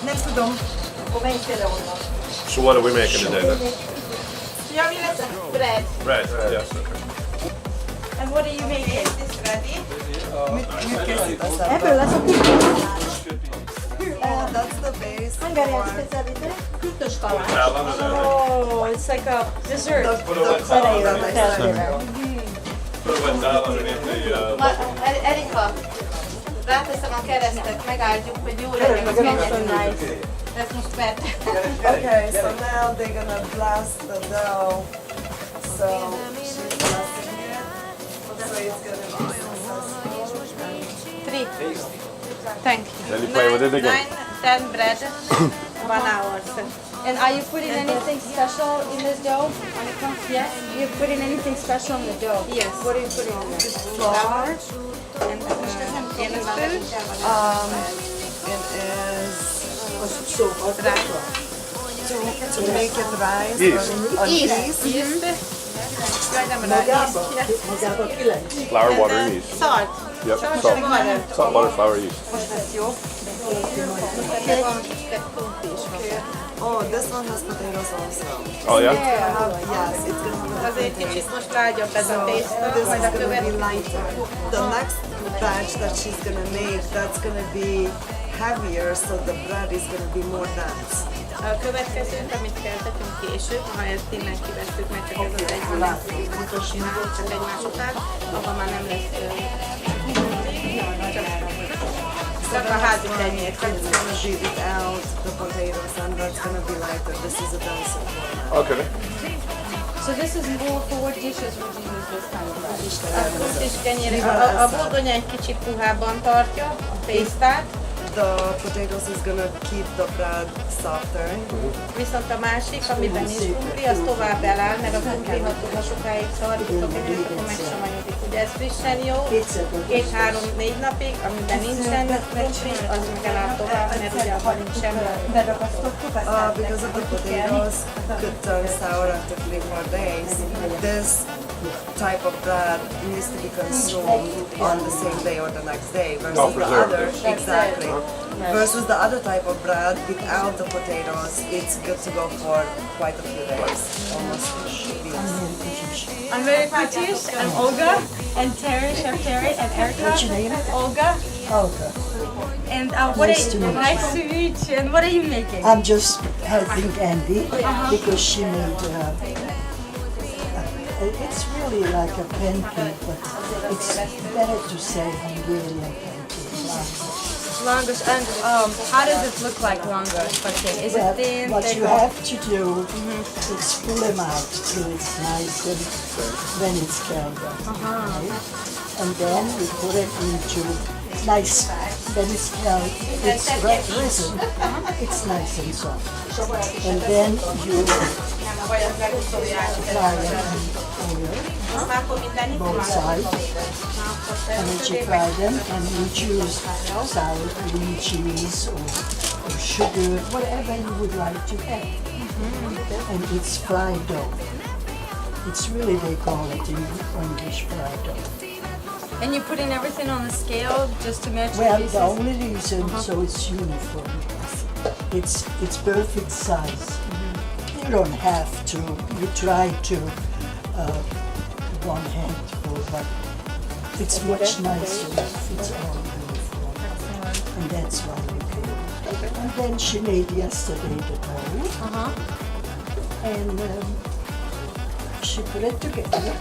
Nem tudom. Akkor menj félre onnan. So what are we making today then? Ja, mi lesz? Bread. Bread, yes, okay. And what are you making? Is this ready? Mit készítesz? Ebből lesz a kürtős. Oh, that's the base. Hungarian specialty. Kürtős kalács. Oh, it's like a dessert. Erika, ráteszem a keresztet, megáldjuk, hogy jó legyen az mennyei. Ez most vett. Okay, so now they're gonna blast the dough. So she's blasting it. So it's gonna be successful. 3. Thank you. Then you play with it again. 9, 10 bread, 1 hour. And are you putting anything special in this dough? Yes. You're putting anything special in the dough? Yes. What are you putting in there? Flour and tablespoon. It is to make it rise on yeast. Flour, water, and yeast. Salt. Yep, salt, water, flour, yeast. Oh, this one has potatoes also. Oh yeah? Yes, it's gonna be. Azért kicsit most lágyabb ez a tészta, majd a következő. The next batch that she's gonna make, that's gonna be heavier, so the bread is gonna be more dense. A következőt, amit keltetünk később, ha ezt innen kivesszük, mert csak ez az egy fontos csinálni, csak egymás után, abban már nem lesz csak a házi tenyér. It's gonna be without the potatoes and that's gonna be lighter. This is a denser format. Okay. So this is more for what dishes would you use this kind of dish? A kis kenyér, a burgonya egy kicsit puhában tartja a tésztát. The potatoes is gonna keep the bread softer. Viszont a másik, amiben nincs krumpli, az tovább eláll, mert a krumpli, ha sokáig szarjuk a kenyeret, akkor megsavanyodik. Ugye ez frissen jó, 2-3-4 napig, amiben nincsen krumpli, az meg eláll tovább, mert ugye abban nincsen. Because of the potatoes could turn sour after 3-4 days, this type of bread needs to be consumed on the same day or the next day versus the other. Exactly. Versus the other type of bread without the potatoes, it's good to go for quite a few days, almost weeks. I'm very Kocsis, and Olga, and Terry, Chef Terry, and Erika. What's your name? Olga. Olga. And what Nice to meet you. nice to meet you. And what are you making? I'm just helping Andy because she made. It's really like a pancake, but it's better to say Hungarian pancake. Langos, and how does it look like langos? Is it thin? What you have to do is pull them out till it's nice and when it's calder. Right? And then we put it into nice, when it's calder, it's risen, it's nice and soft. And then you fry it in oil, both sides, and then you fry them and you choose sour cream, cheese or sugar, whatever you would like to have. And it's fried dough. It's really, they call it in English, fried dough. And you're putting everything on the scale just to match Well, the pieces? the only reason, so it's uniform. It's perfect size. You don't have to, you try to one handful, but it's much nicer if it's all uniform. And that's why we do it. And then she made yesterday the dough. And she put it together.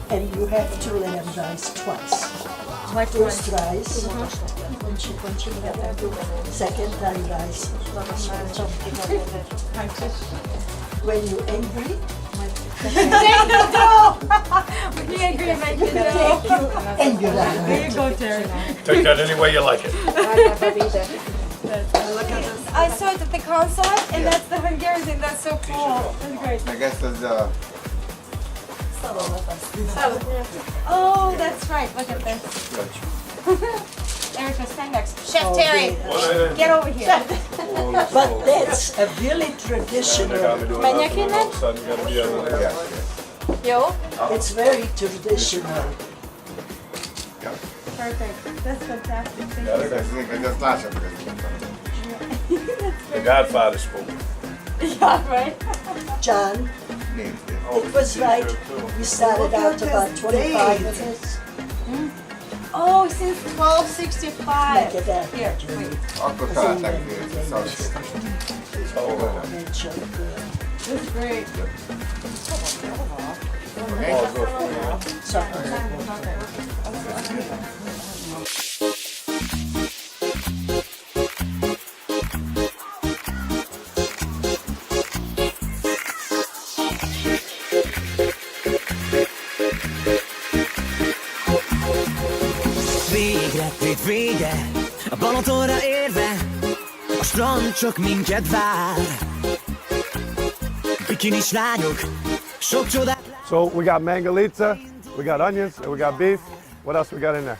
And you have to let them rise twice. First rise, second time rise. When you're angry, and you're There you go, Terry. Take that any way you like it. I saw it at the consulate, and that's the Hungarian thing. That's so cool. That's great. I guess there's Oh, that's right. Look at this. Erika, stand next. Chef Terry, get over here. but that's a really traditional. Menjek innen? Jó? It's very traditional. perfect. That's fantastic. Thank Yeah, you. that's The Godfather spoke. Yeah, right? John, it was right. We started out about 25 minutes. Oh, since 1265. Look at that. Here, wait. Akkor találták That's great. Vége, a Balatonra érve, a strand csak minket vár. Bikinis lányok, sok csodát. So we got mangalitsa, we got onions, and we got beef. What else we got in there?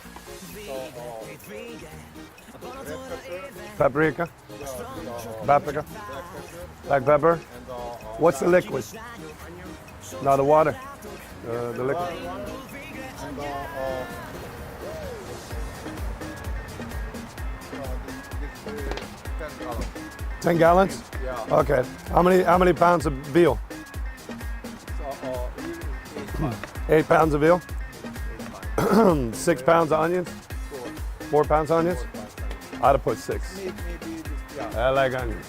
Paprika, paprika, black pepper. What's the liquid? No, the water. The liquid. 10 gallons? Yeah. Okay. How many pounds of veal? 8 pounds of veal. 6 pounds of onions. 4 pounds of onions. I'd have put 6. Maybe this, yeah. I like onions.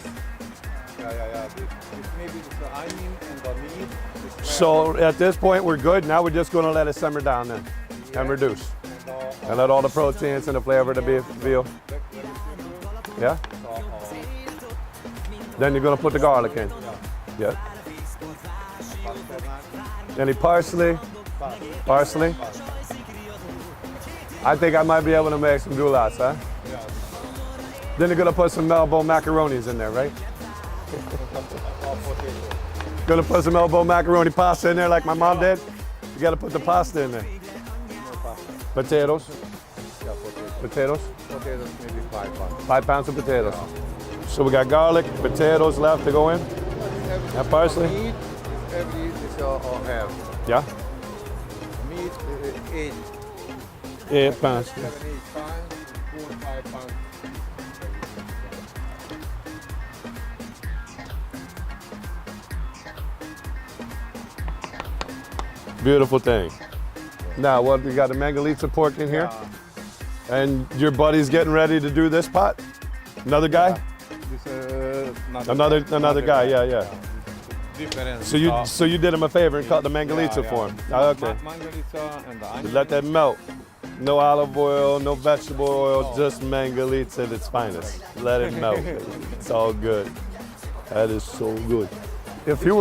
Yeah. Maybe the onion and the meat. So at this point we're good. Now we're just going to let it simmer down then and reduce. And let all the proteins and the flavor of the beef, veal. Yeah? Then you're going to put the garlic in. Yeah. Any parsley? Parsley? I think I might be able to make some goulash, huh? Then you're going to put some elbow macaronis in there, right? Going to put some elbow macaroni pasta in there like my mom did? You got to put the pasta in there. Potatoes? Potatoes? Potatoes maybe 5 pounds. 5 pounds of potatoes. So we got garlic, potatoes left to go in. And parsley? Meat, every is have. Yeah? Meat, 8. 8 pounds. 7, 8 pounds, 4, 5 pounds. Beautiful thing. Now, what, we got the mangalitsa pork in here? And your buddy's getting ready to do this pot? Another guy? This Another guy, yeah. Different. So you did him a favor and cut the mangalitsa for him. Oh, okay. Mangalitsa and the onion. Let that melt. No olive oil, no vegetable oil, just mangalitsa at its finest. Let it melt. It's all good. That is so good. If you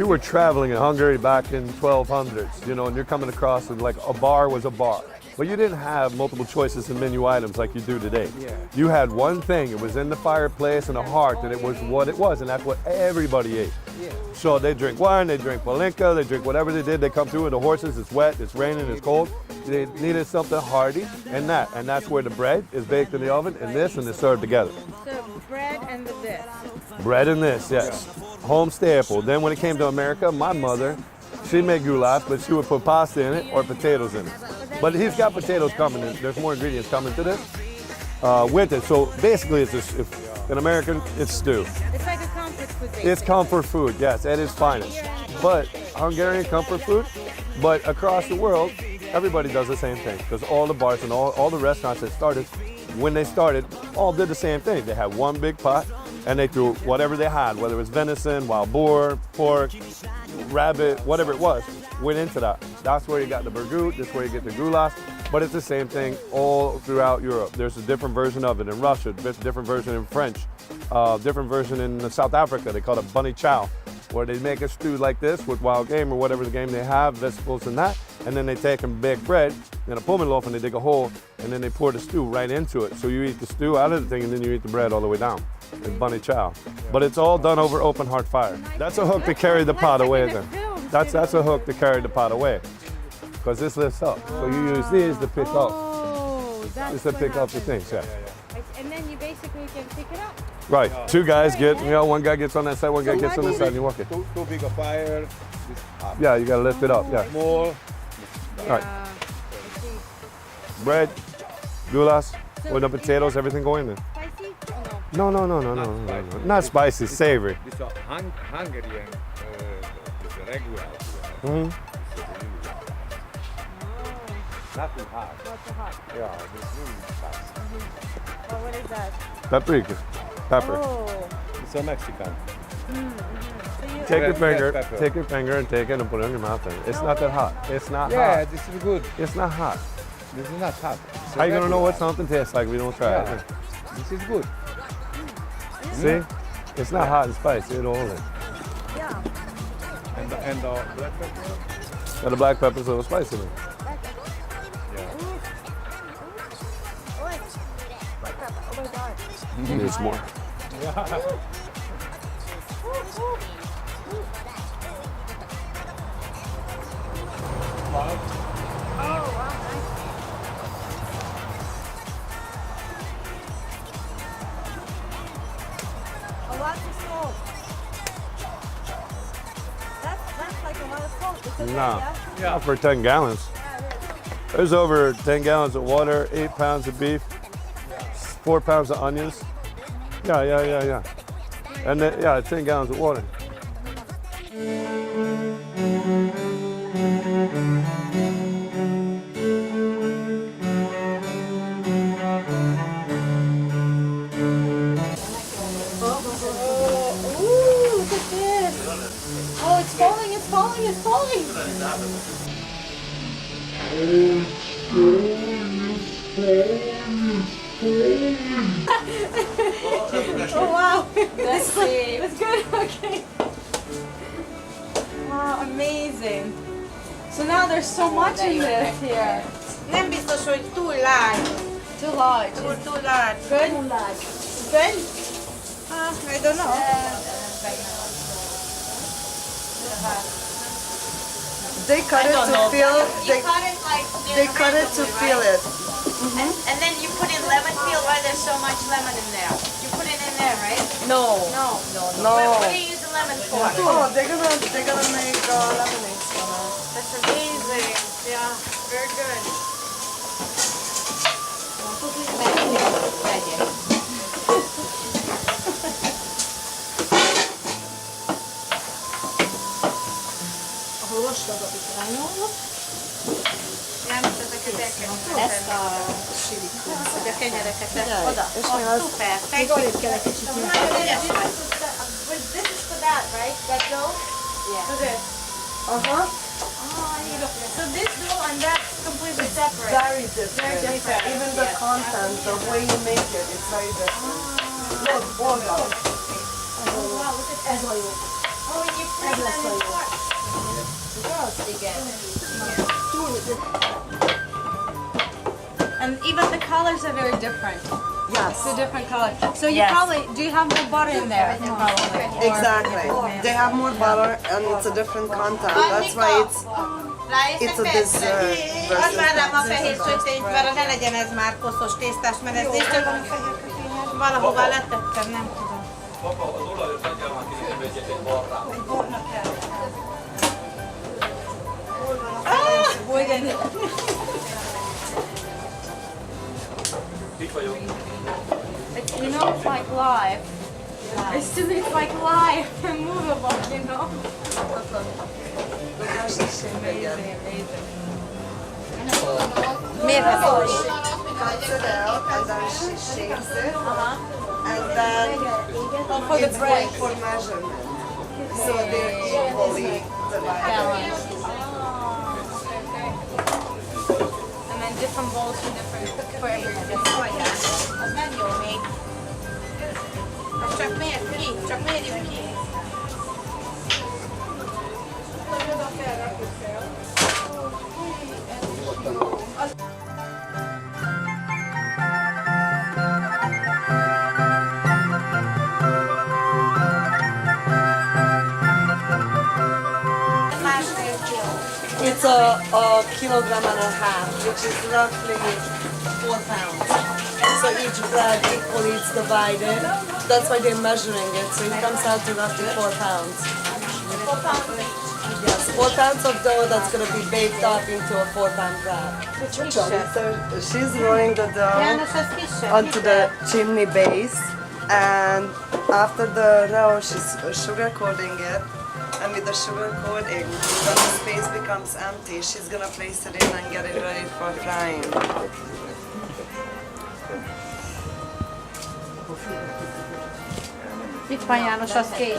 were traveling in Hungary back in 1200s, you know, and you're coming across and like a bar was a bar, but you didn't have multiple choices in menu items like you do today. Yeah. You had one thing. It was in the fireplace and a heart, and it was what it was, and that's what everybody ate. Yeah. So they drink wine, they drink palinka, they drink whatever they did. They come through with the horses. It's wet, it's raining, it's cold. They needed something hearty, and that's where the bread is baked in the oven, and this, and it's served together. So bread and this. Bread and this, yes. Home staple. Then when it came to America, my mother, she made goulash, but she would put pasta in it or potatoes in it. But he's got potatoes coming in. There's more ingredients coming to this with it. So basically, if an American, it's stew. It's like a comfort food. Basically. It's comfort food, yes, at its finest. But Hungarian comfort food, but across the world, everybody does the same thing. Because all the bars and all the restaurants that started, when they started, all did the same thing. They had one big pot, and they threw whatever they had, whether it was venison, wild boar, pork, rabbit, whatever it was, went into that. That's where you got the burgut, that's where you get the goulash, but it's the same thing all throughout Europe. There's a different version of it in Russia, different version in French, different version in South Africa. They call it bunny chow, where they make a stew like this with wild game or whatever the game they have, vegetables and that, and then they take and bake bread in a pullman loaf and they dig a hole and then they pour the stew right into it. So you eat the stew out of the thing and then you eat the bread all the way down. It's bunny chow. But it's all done over open heart fire. That's a hook to carry the pot away then. That's a hook to carry the pot away. Because this lifts up. So you use these to pick up. Oh, that's Just to pick up the things, yeah. And then you basically can pick it up. Right. Two guys get, one guy gets on that side, one guy gets on this side and you walk it. Too big a fire. Yeah, you gotta lift it up, yeah. More. All right. Bread, goulash with the potatoes, everything going in. Spicy or no? No. Not spicy, savory. This is Hungarian, this is regular. Mm-hmm. Not too hot. Not too hot. Yeah, this is really spicy. Oh, what is that? Paprika, pepper. Oh. It's a Mexican. Take your Red finger, pepper. take your finger and take it and put it in your mouth. It's not that hot. It's not Yeah, hot. this is good. It's not hot. This is not hot. It's How you gonna know what regular. something tastes like if we don't try Yeah. it? This is good. See? It's not hot and spicy. It'll hold it. Yeah. And the black pepper? Got the black pepper's a little spicy. Man. Yeah. Oh my god. You need some more. A lot of salt. That's like a lot of salt. It's okay, No, yeah? not for 10 gallons. There's over 10 gallons of water, 8 pounds of beef, 4 pounds of onions. Yeah. And then, 10 gallons of water. Ooh, look at this. Oh, it's falling, it's falling, it's falling. Oh, wow. Let's see. It's good, okay. Wow, amazing. So now there's so much in this here. Nem biztos, hogy túl lágy. Too large. Túl lágy. Good? Good? I don't know. They cut it to feel. They cut it like cut it to feel it. And then you put in lemon peel. Why there's so much lemon in there? You put it in there, right? No. No. No. What do you use the lemon for? Oh, they're gonna make lemonade. That's amazing. Yeah, very good. Ezt a kenyereket oda. Szuper. Itt kell egy kicsit Nagyon ügyes vagy. This is for that, right? That dough? Yeah. For this. So this dough and that's completely separate. Very different. Even the content, the way you make it, it's very different. Look, boga. Wow, look at that. Oh, you put it in the pot. And even the colors are very different. Yes. It's a different color. So you Yes. probably, do you have more butter in there? Probably. Exactly. They have more butter and it's a different content. That's why it's a dessert Add már rám a versus fehér sötényt, mert ne legyen ez már koszos tésztás, mert ez nincs csak valahová letettem, nem tudom. You know, it's like live. It's still it's like live and movable, you know. Miért ez olyan? cuts it out and then she shapes it. And then it's right for measurement. So they're equally divided. And then different bowls for different, for everybody. Az nem jó még. Az csak miért ki? Csak mérjük ki. It's a kilogram and a half, which is roughly 4 pounds. So each bread equally is divided. That's why they're measuring it. So it comes out to roughly 4 pounds. 4 pounds. Yes, 4 pounds of dough that's going to be baked up into a 4-pound wrap. So she's rolling the Janos dough onto the chimney base, and after the roll, she's sugar coating it. And with the sugar coating, when the space becomes empty, she's going to place it in and get it ready for frying. Itt van János, az kész.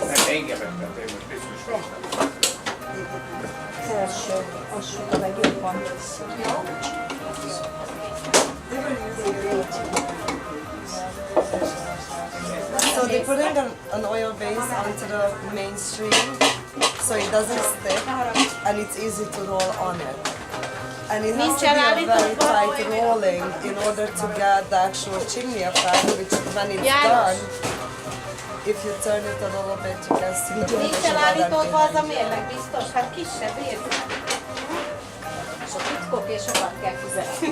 So they put in an oil base onto the mainstream so it doesn't stick and it's easy to roll on it. And it has to be a very tight rolling in order to get the actual chimney effect, which when it's done, if you turn it a little bit, you can see the Nincs elállítódva az a mérleg, biztos? Hát kisebb, érted? Sok titkok és sokat kell fizetni.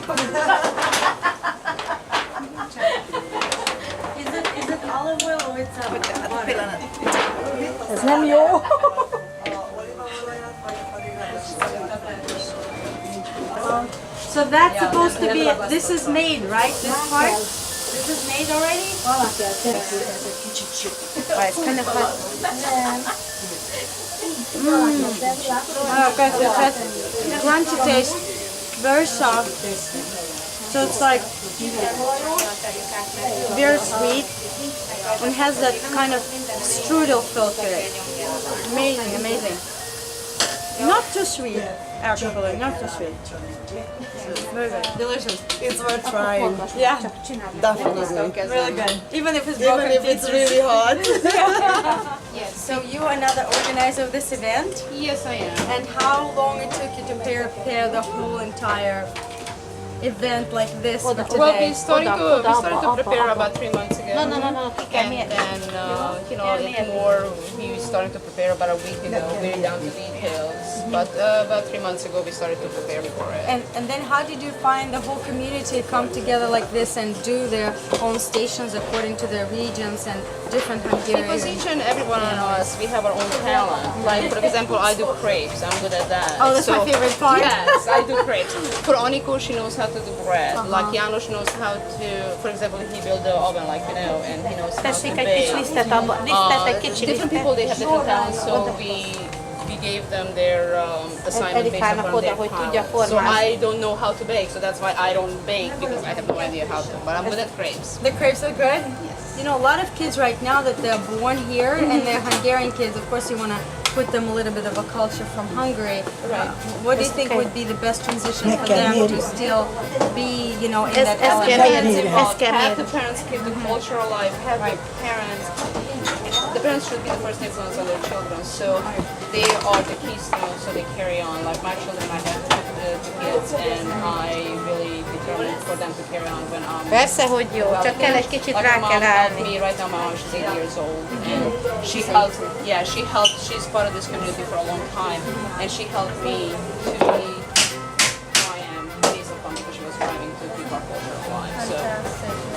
Is it olive oil or it's butter? Ez nem jó. So that's supposed to be, this is made, right? This part? This is made already? It's kind of hot. Oh, guys, it has crunchy taste, very soft. So it's like very sweet and has that kind of strudel feel to it. Amazing, amazing. Not too sweet, actually, not too sweet. Very good, delicious. It's worth trying. Yeah, Definitely. really good. Even if it's Even broken if it's really hot. Yes. So you are another organizer of this event? Yes, I am. And how long it took you to prepare the whole entire event like this for today? Well, we started to prepare about 3 months ago. No. And then, we started to prepare about a week ago, very down to details. But about 3 months ago, we started to prepare for it. And then how did you find the whole community come together like this and do their own stations according to their regions and different Hungarian? Because each and every one of us, we have our own talent. Like, for example, I do crepes. I'm good at that. Oh, that's my favorite part. Yes, I do crepes. For Aniko, she knows how to do bread. Like Janos knows how to, for example, he built the oven, like you know, and he knows how to bake. Different people, they have different talents, so we gave them their assignment based upon their talent. So I don't know how to bake, so that's why I don't bake, because I have no idea how to. But I'm good at crepes. The crepes are good? Yes. You know, a lot of kids right now that they're born here and they're Hungarian kids, of course you want to put them a little bit of a culture from Hungary. Right. What do you think would be the best transition for them to still be, you know, in that element? Have the parents keep the culture alive, have the parents. The parents should be the first influence on their children, so they are the keystone, so they carry on. Like my children, I have two kids, and I really determined for them to carry on when I'm. Persze, hogy jó, csak kell egy kicsit rá kell állni. Me right now, my mom, she's 8 years old, and she helped. Yeah, she helped. She's part of this community for a long time, and she helped me to be who I am based upon because she was trying to keep our culture alive. So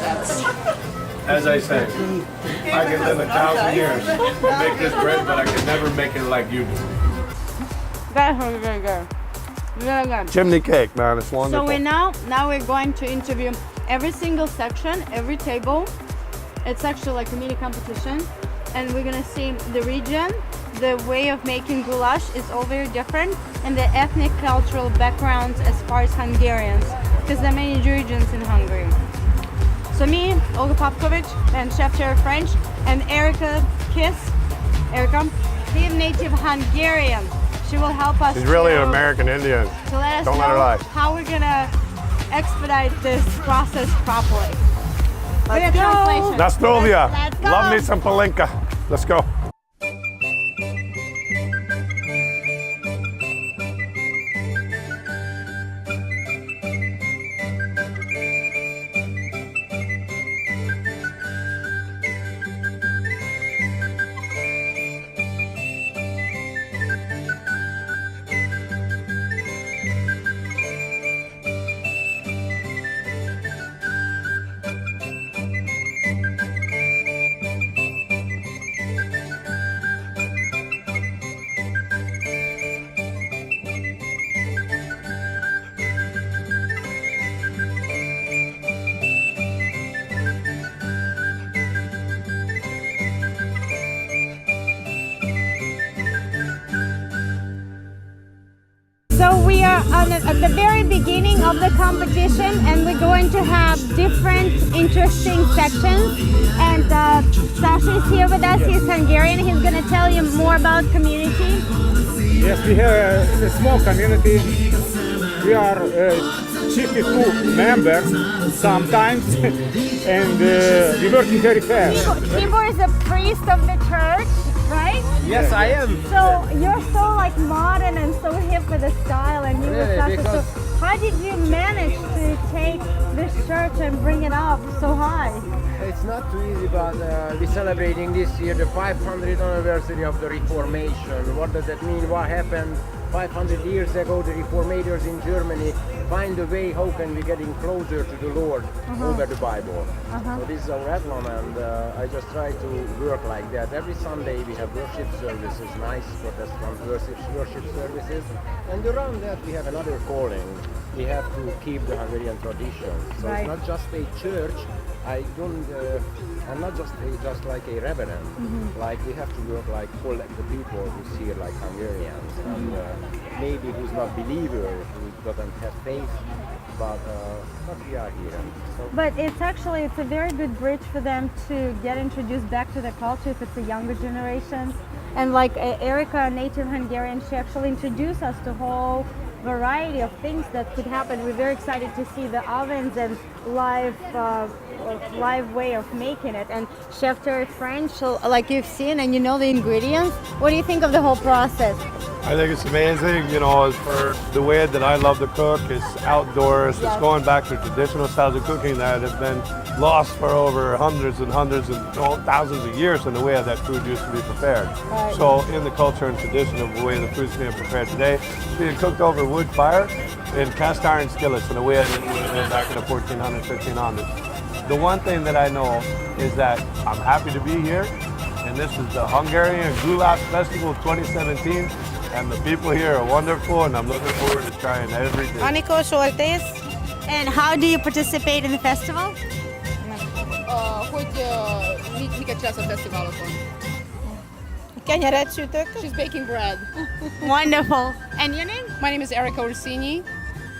that's. As I say, I could live 1,000 years and make this bread, but I could never make it like you do. That's really good. Really good. Chimney cake, man, it's wonderful. So now we're going to interview every single section, every table. It's actually like a mini competition, and we're gonna see the region, the way of making goulash is all very different, and the ethnic cultural backgrounds as far as Hungarians, because there are many regions in Hungary. So me, Olga Popkovic, and Chef Cherry French, and Erika Kiss. Erika, she's native Hungarian. She will help us. She's really an American Indian. To let us Don't let her know lie. how we're gonna expedite this process properly. Let's go. Nastovia. Let's go. Love me some palinka. Let's go. at the very beginning of the competition, and we're going to have different interesting sections. And Sasha is here with us. He's Hungarian. He's going to tell you more about community. Yes, we have a small community. We are 52 members sometimes, and we working very fast. Tibor is a priest of the church, right? Yes, I am. So you're so like modern and so hip with the style, and you were Really, such a, so how did you manage to take this church and bring it up so high? It's not too easy, but we're celebrating this year the 500th anniversary of the Reformation. What does that mean? What happened 500 years ago? The Reformators in Germany find a way how can we getting closer to the Lord over the Bible. So this is our emblem, and I just try to work like that. Every Sunday we have worship services, nice Protestant worship services, and around that we have another calling. We have to keep the Hungarian tradition. So it's not just a church. I'm not just like a reverend. Like we have to work like collect the people who see it like Hungarians, and maybe who's not believer, who doesn't have faith, but we are here. So But it's a very good bridge for them to get introduced back to the culture if it's a younger generation. And like Erika, a native Hungarian, she actually introduced us to a whole variety of things that could happen. We're very excited to see the ovens and live way of making it. And Chef Terry French, like you've seen and you know the ingredients. What do you think of the whole process? I think it's amazing, you know, for the way that I love to cook. It's outdoors, it's going back to traditional styles of cooking that have been lost for over hundreds and thousands of years in the way that food used to be prepared. Right. So in the culture and tradition of the way the food's being prepared today, it's being cooked over wood fire in cast iron skillets in the way that it would have been back in the 1400s, 1500s. The one thing that I know is that I'm happy to be here, and this is the Hungarian Goulash Festival 2017. And the people here are wonderful, and I'm looking forward to trying everything. Aniko Soltesz. And how do you participate in the festival? Miket csinálsz a fesztiválokon? Kenyeret sütök. She's baking bread. Wonderful. And your name? My name is Erika Urszenyi.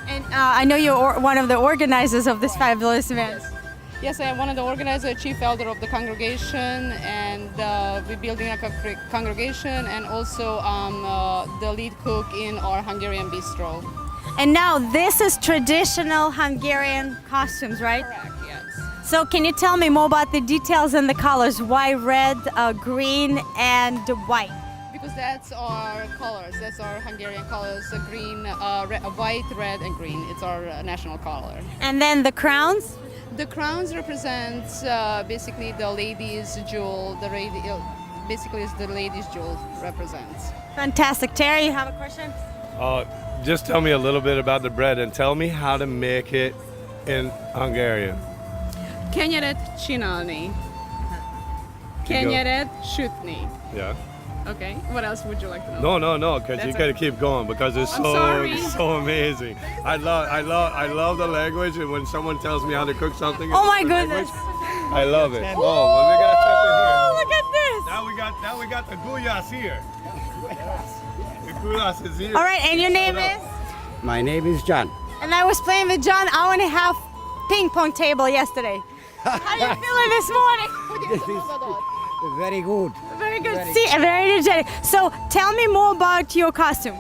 And I know you're one of the organizers of this fabulous event. Yes, I am one of the organizers, chief elder of the congregation, and we're building a congregation, and also the lead cook in our Hungarian bistro. And now this is traditional Hungarian costumes, right? Correct, yes. So can you tell me more about the details and the colors? White, red, green, and white. Because that's our colors, that's our Hungarian colors, green, white, red, and green. It's our national color. And then the crowns? The crowns represent basically the ladies' jewel. Basically, it's the ladies' jewel represents. Fantastic. Terry, you have a question? Just tell me a little bit about the bread and tell me how to make it in Hungarian. Kenyeret csinálni. Kenyeret sütni. Yeah. Okay. What else would you like to know? No, because you got to keep going because it's so amazing. I love the language, and when someone tells me how to cook something, Oh my in goodness! language, I love it. Oh, well, we got to tap in here. Oh, look at this! Now we got the Gulyas here. The Gulyas is here. All right, and your name is? My name is John. And I was playing with John hour and a half ping pong table yesterday. How are you feeling this morning? Very good. Very good. See, very energetic. So tell me more about your costume.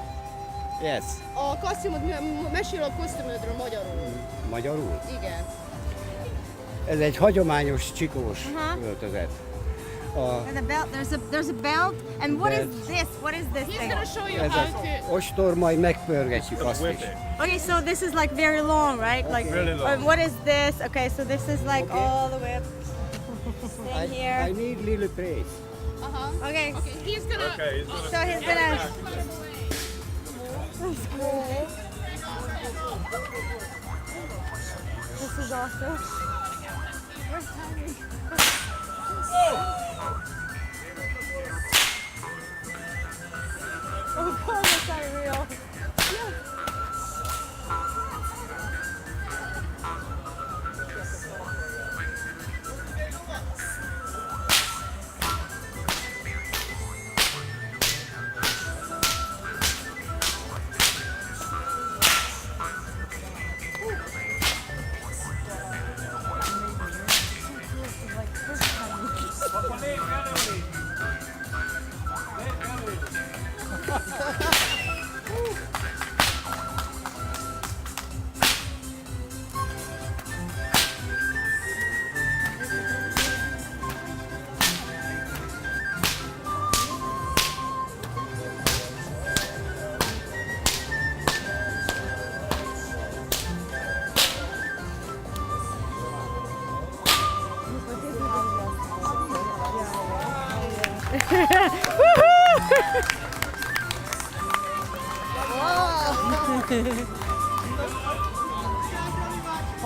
Yes. A kosztümöd, mesél a kosztümödről magyarul. Magyarul? Igen. Ez egy hagyományos csikós öltözet. And the belt, there's a belt. And what is this? What is this He's thing? gonna show you Ez how az to... ostor, majd megpörgetjük azt is. Okay, so this is like very long, right? Like really long. What is this? Okay, so this is like all the way up. Stay here. I need little place. Okay. Okay, he's gonna... So he's gonna. This is awesome. Where's Tommy? Oh God, that's not real.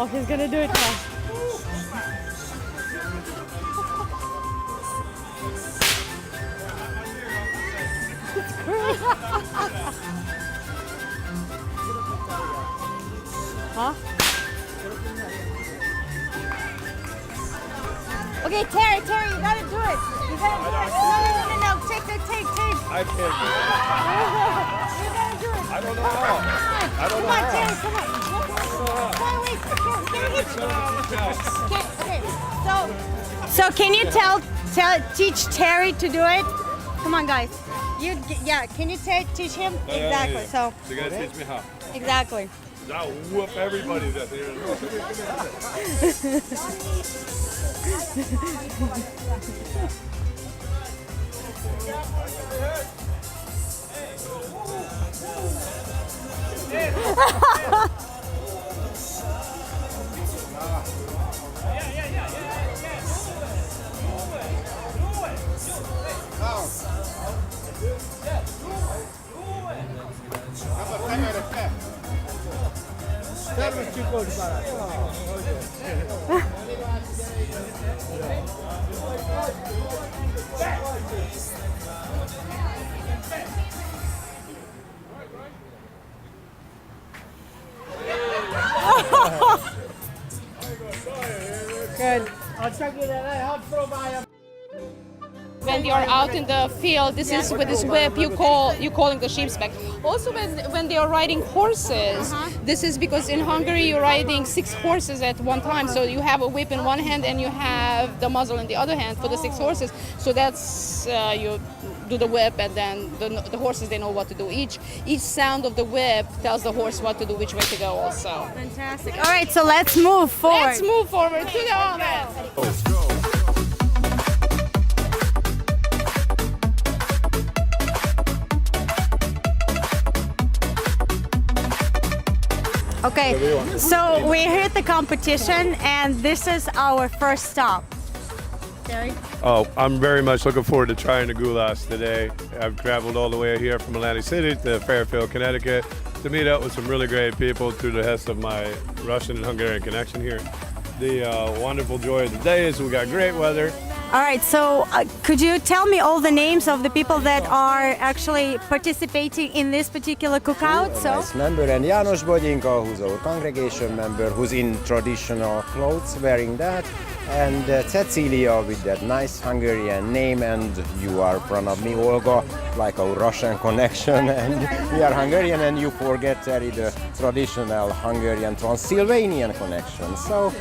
Oh, he's gonna do it now. Huh? Okay, Terry, you gotta do it. You gotta do it. No. Take. I can't. You gotta do it. I don't know how. I don't know Come on, how. Terry, come on. Wait. Okay. So can you teach Terry to do it? Come on, guys. Can you teach him? Exactly. So you're gonna teach me how? Exactly. I'll whoop everybody's at the end. Good. When they are out in the field, this is with this whip you're calling the sheep's back. Also, when they are riding horses, this is because in Hungary you're riding 6 horses at one time. So you have a whip in one hand and you have the muzzle in the other hand for the 6 horses. So that's you do the whip, and then the horses, they know what to do. Each sound of the whip tells the horse what to do, which way to go. Also. Fantastic. All right, so let's move forward. Let's move forward to the Amen. Let's go. Okay, so we're here at the competition, and this is our first stop. Terry? Oh, I'm very much looking forward to trying the goulash today. I've traveled all the way here from Atlantic City to Fairfield, Connecticut to meet up with some really great people through the hest of my Russian and Hungarian connection here. The wonderful joy of the day is we got great weather. All right, so could you tell me all the names of the people that are actually participating in this particular cookout? Nice member, and Janos Bagyinka, who's our congregation member, who's in traditional clothes wearing that, and Cecilia with that nice Hungarian name, and you are in front of me, Olga, like our Russian connection, and we are Hungarian, and you forget Terry, the traditional Hungarian Transylvanian connection. So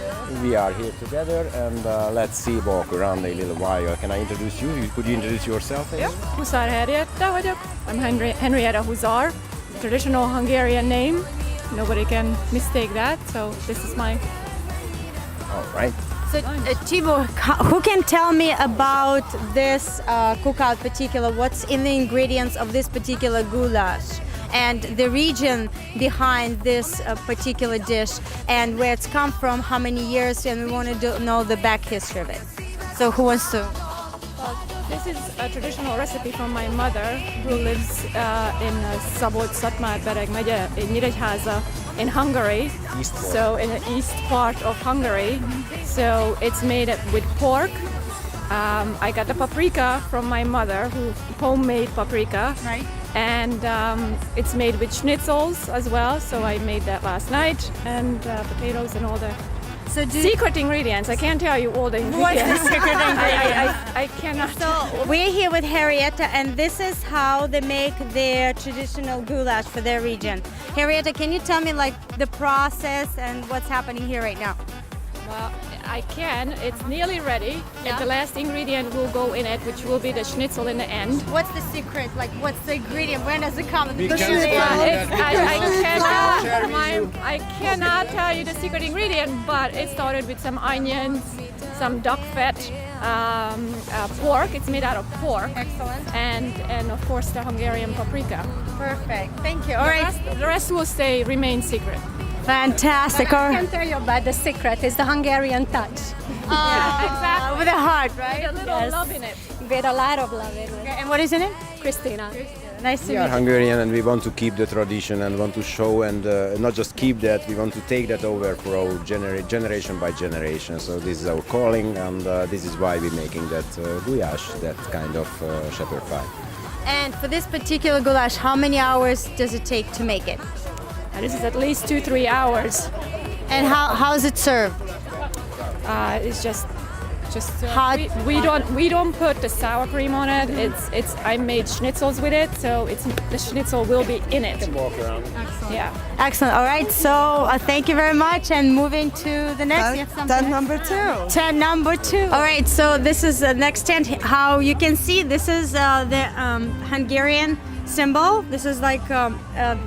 we are here together, and let's see, walk around a little while. Can I introduce you? Could you introduce yourself? Yeah. Huszár Henrietta vagyok. I'm Henrietta Huszár, traditional Hungarian name. Nobody can mistake that, so this is mine. All right. So Tibor, who can tell me about this cookout particular? What's in the ingredients of this particular goulash? And the region behind this particular dish, and where it's come from, how many years, and we want to know the back history of it. So who wants to? This is a traditional recipe from my mother, who lives in Szabolcs-Szatmár-Bereg megye, in Nyíregyháza, in Hungary. So in the east part of Hungary. So it's made with pork. I got the paprika from my mother, who homemade paprika. Right. And it's made with schnitzels as well. So I made that last night, and potatoes and all the secret ingredients. I can't tell you all the ingredients. What's the secret ingredient? I cannot. So we're here with Henrietta, and this is how they make their traditional goulash for their region. Henrietta, can you tell me like the process and what's happening here right now? Well, I can. It's nearly ready. Yeah. And the last ingredient will go in it, which will be the schnitzel in the end. What's the secret? Like, what's the ingredient? When does it come? I cannot tell you the secret ingredient, but it started with some onions, some duck fat, pork. It's made out of pork. Excellent. And of course the Hungarian paprika. Perfect. Thank you. All right. The rest will remain secret. Fantastic. I can tell you about the secret. It's the Hungarian touch. Exactly. With a heart, right? With a little love in it. With a lot of love in it. Okay, and what is in it? Christina. Nice to We meet are you. Hungarian and we want to keep the tradition and want to show and not just keep that, we want to take that over for our generation by generation. So this is our calling and this is why we're making that gulyas, that kind of shepherd pie. And for this particular goulash, how many hours does it take to make it? And this is at least 2-3 hours. And how is it served? It's just hot. We don't put the sour cream on it. It's I made schnitzels with it, so the schnitzel will be in it. Walk around. Yeah. Excellent. All right. So thank you very much. And moving to the next. You have something Tent next? number 2. Tent number 2. All right. So this is the next tent. How you can see, this is the Hungarian symbol. This is like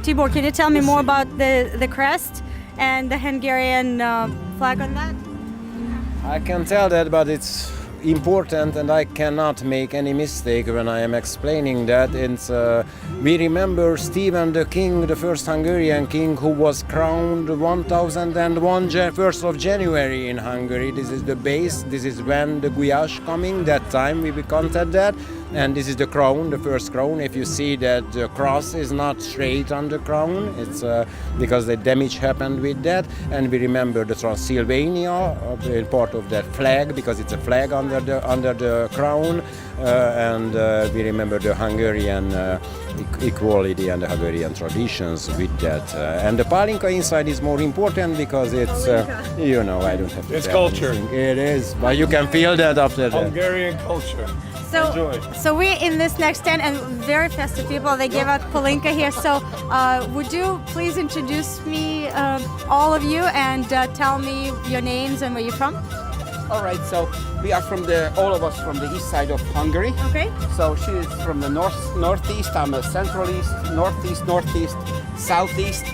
Tibor. Can you tell me more about the crest and the Hungarian flag on that? I can tell that, but it's important and I cannot make any mistake when I am explaining that. It's, we remember Stephen the king, the first Hungarian king who was crowned 1001 1st of January in Hungary. This is the base, this is when the gulyas coming, that time we counted that. And this is the crown, the first crown. If you see that the cross is not straight on the crown, it's because the damage happened with that. And we remember the Transylvania, part of that flag, because it's a flag under the crown. And we remember the Hungarian equality and the Hungarian traditions with that. And the palinka inside is more important because it's, you know, I don't have to It's tell culture. anything. It is, but you can feel that after that. Hungarian culture. So we're in this next tent and very festive people. They give out palinka here. So would you please introduce me, all of you, and tell me your names and where you're from? All right, so we are all of us from the east side of Hungary. Okay. So she is from the northeast, I'm a central east, northeast, southeast.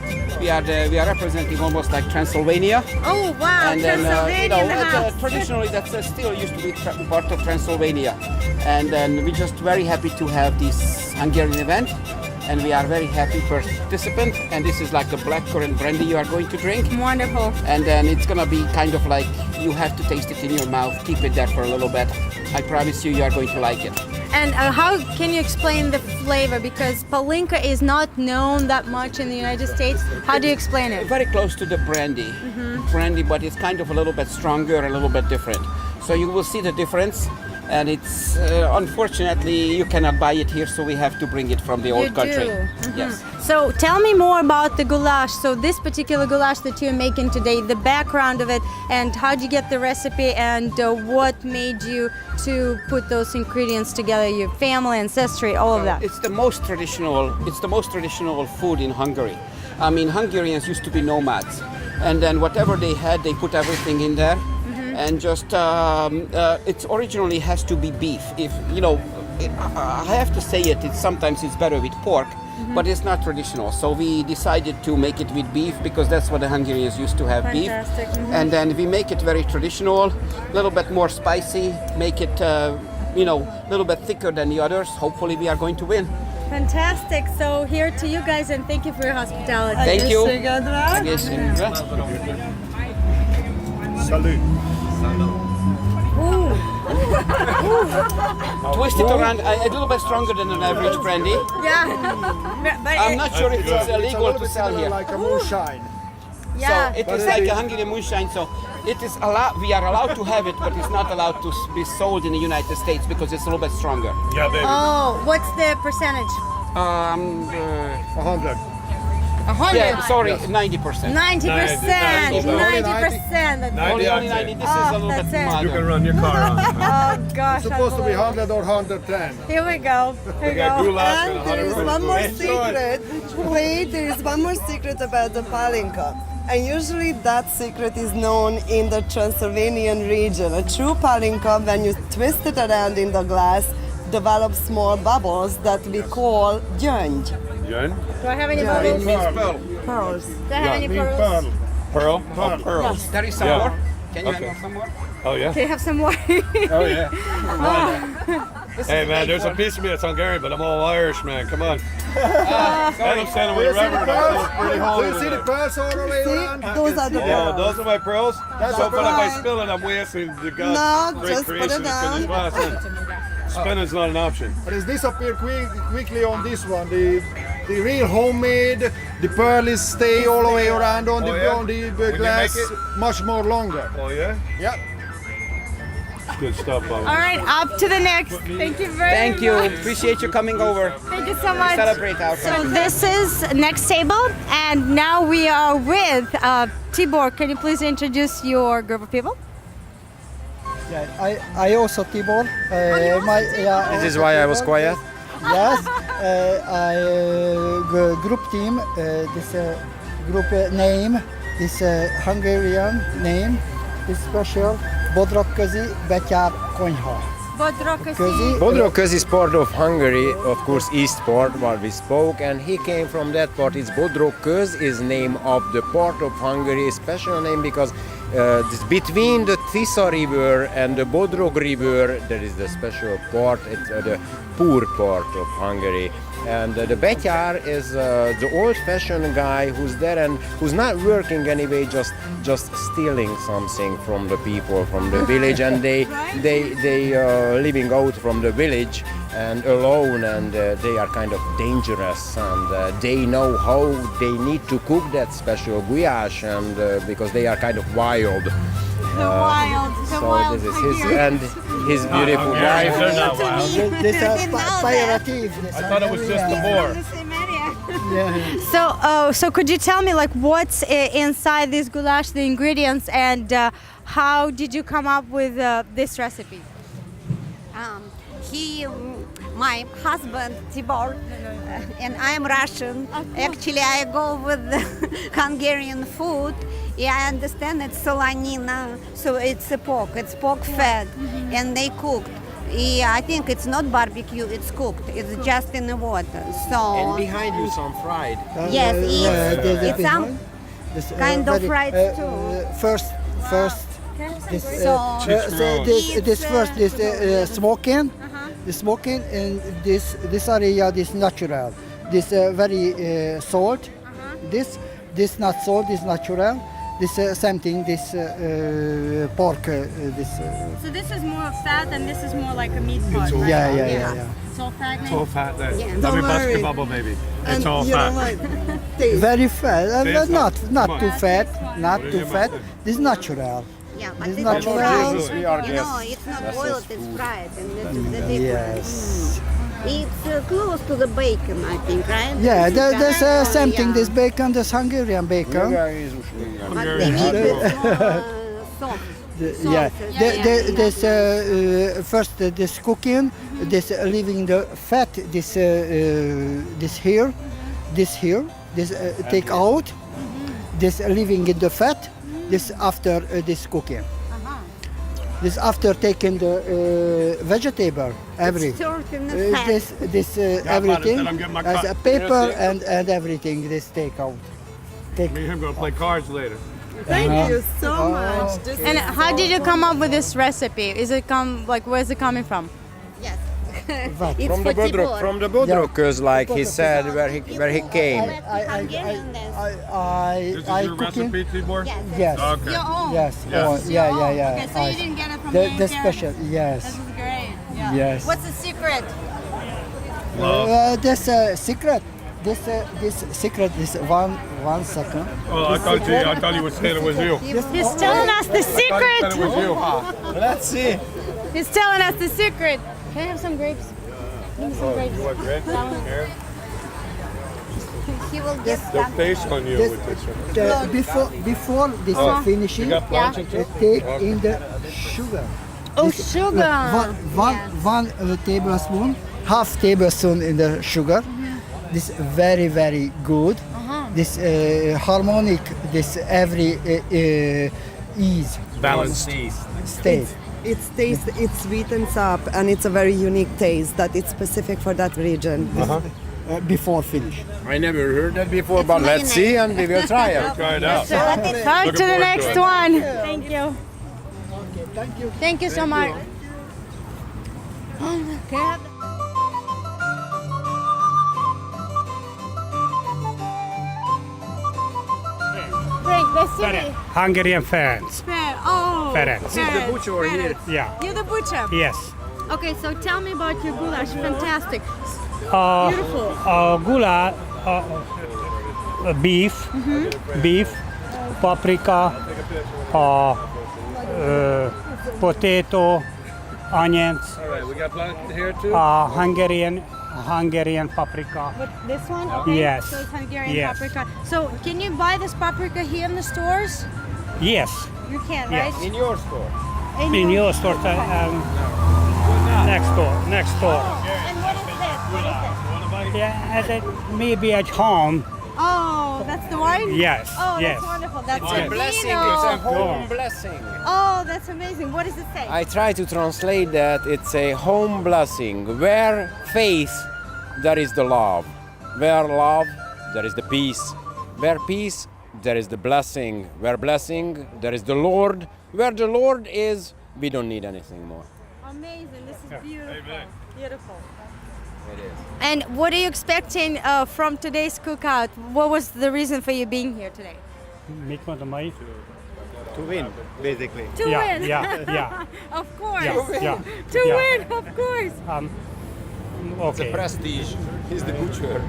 We are representing almost like Transylvania. Oh wow, and then, Transylvania in the house. Traditionally that still used to be part of Transylvania. And then we're just very happy to have this Hungarian event. And we are very happy participant. And this is like a blackcurrant brandy you are going to drink. Wonderful. And then it's gonna be kind of like you have to taste it in your mouth. Keep it there for a little bit. I promise you are going to like it. And how can you explain the flavor? Because palinka is not known that much in the United States. How do you explain it? Very close to the brandy. Brandy, but it's kind of a little bit stronger, a little bit different. So you will see the difference. And it's unfortunately you cannot buy it here, so we have to bring it from the old country. Yes. So tell me more about the goulash. So this particular goulash that you're making today, the background of it, and how did you get the recipe, and what made you to put those ingredients together? Your family, ancestry, all of that. It's the most traditional. It's the most traditional food in Hungary. I mean, Hungarians used to be nomads, and then whatever they had, they put everything in there. And just it originally has to be beef. If you know, I have to say it. Sometimes it's better with pork, but it's not traditional. So we decided to make it with beef because that's what the Hungarians used to have. Fantastic. Beef. And then we make it very traditional, a little bit more spicy. Make it a little bit thicker than the others. Hopefully, we are going to win. Fantastic. So here to you guys, and thank you for your hospitality. Thank you. Salut. Twist it around a little bit stronger than an average brandy. Yeah. But I'm not sure if it's illegal to sell here. Like a moonshine. Yeah. So it is like a Hungarian moonshine. So it is we are allowed to have it, but it's not allowed to be sold in the United States because it's a little bit stronger. Yeah, baby. Oh, what's the percentage? 100. 100. Yeah, sorry, 90%. 90%. 90%. Only 90. This is a little bit milder. You can run your car on. Oh gosh. Supposed to be 100 or 110. Here we go. Here we go. And there is one more secret. Wait, there is one more secret about the palinka. And usually that secret is known in the Transylvanian region. A true palinka, when you twist it around in the glass, develops small bubbles that we call gyöngy. Gyöngy? Do I have any Gyöngy pearls? means pearls. Do I have any pearls? Pearl? Oh, pearls. There is some Yeah. more. Can you Okay. have some more? Oh, yeah? Can you have some more? Oh, yeah. Hey, man, there's a piece of me that's Hungarian, but I'm all Irish, man. Come on. I'm standing with the reverend. I'm feeling pretty holy Do you see the today. pearls all the way around? Those are the Oh, pearls. those are my pearls? That's So, a but if I pearl. spill it, I'm wasting the No, God's great just put creation. it down. It's in this glass. Spinning's not an option. But it's disappeared quickly on this one. The real homemade, the pearls stay all the way around on the, Oh, yeah? on the When you glass make it? much more longer. Oh, yeah? Yeah. Good stuff, Bob. All right, up to the next. Thank you very Thank you. much. Appreciate you coming over. Thank you so much. Celebrate our So country. this is next table, and now we are with Tibor. Can you please introduce your group of people? Yeah, I also Tibor. This is why I was quiet. Yes, group team. This group name, this Hungarian name, is special. Bodrogközi Betyár Konyha. Bodrogközi. Bodrogközi is part of Hungary, of course, east part what we spoke, and he came from that part. It's Bodrogköz is name of the part of Hungary, special name because this between the Tisza River and the Bodrog River, there is the special part. It's the poor part of Hungary. And the Betyár is the old-fashioned guy who's there and who's not working anyway, just stealing something from the people, from the village, and they living out from the village and alone, and they are kind of dangerous, and they know how they need to cook that special gulyas, and because they are kind of wild. So this is his and his beautiful wife. They're not wild. This is Pirative. I thought it was just the boar. So could you tell me like what's inside this goulash, the ingredients, and how did you come up with this recipe? My husband Tibor, and I'm Russian. Actually, I go with the Hungarian food. Yeah, I understand it's solanina, so it's a pork. It's pork fat, and they cooked. Yeah, I think it's not barbecue. It's cooked. It's just in the water. So. And behind you some fried. Yes, it's some kind of fried too. First, this smoking. The smoking and this area, this natural, this very salt, this not salt, this natural, this same thing, this pork, this. So this is more fat, and this is more like a meat part, right? Yeah. It's all fat. It's all fat there. Yeah. Let me bust your bubble, baby. It's all fat. Very fat, Taste not it. too fat, not What too is your fat. method? This is natural. Yeah, but This it's natural. fried. We are You just- know, it's not that's boiled, just it's food. fried, and this is the difference. Yes. It's close to the bacon, I think, right? Yeah, This there's is same thing. yeah. This bacon, this Hungarian bacon. But the meat is more soft. Yeah, this first this cooking, this leaving the fat, this here, this take out, this leaving in the fat, this after this cooking. This after taking the vegetable, every Sort in the fat. this Yeah, everything I'm getting my as cut. a paper Yes, and everything. This take out. Take. Me and him gonna play cards later. Thank you so much. This And is how did you so come up with this recipe? Is it where's it coming from? Yes. What? It's From the for Bodrog, Tibor. from the Bodrogköz, like he said, where he came. Hungarian dance. This is your cooking. recipe, Tibor? Yes. Okay. Your own. Yes. Yes. Oh, yeah. Okay, so I- you didn't get it from the the special. Yes. This is great. Yeah. Yes. What's the secret? This secret. This secret is one second. Oh, I thought you were saying it was you. He's telling us the I thought secret. it was you. Let's see. He's telling us the secret. Can I have some grapes? Give me some grapes. You want grapes? Here. He will get They'll that. taste on you This- with this one. before this Oh, finishing, you got Palachinta? take in the sugar. Oh, This- sugar. One tablespoon, half tablespoon in the sugar. This very good. this harmonic, this every ease. Balanced State. It sweetens up, and it's a very unique taste that it's specific for that region. Before finish. I never heard that before, but let's see and we will try it. Try it out. On to the next one. Thank you. Thank you. Thank you so much. Okay. Frank, the city. Hungarian fans. Oh. Ferenc. Ferenc. The butcher here. Yeah. You're the butcher. Yes. Okay, so tell me about your goulash. Fantastic. Beautiful. Gula, beef, beef, paprika, potato, onions. All right, we got plenty here too. Hungarian paprika. But this one? Okay. Yes. So it's Hungarian Yes. paprika. So can you buy this paprika here in the stores? Yes. You can, Yes. right? In your store. In your store, next door. And what is this? What is this? Yeah, maybe at home. Oh, that's the wine? Yes. Oh, yes. that's wonderful. That's It's a a blessing, vino. it's a home blessing. Oh, that's amazing. What does it say? I try to translate that it's a home blessing. Where faith, there is the love. Where love, there is the peace. Where peace, there is the blessing. Where blessing, there is the Lord. Where the Lord is, we don't need anything more. Amazing. This is beautiful. Amen. Beautiful. It is. And what are you expecting from today's cookout? What was the reason for you being here today? Mit mondom, mai? To win, basically. To Yeah, win. yeah. Of course. Yeah. To win, of course. Okay. Prestige. He's the butcher.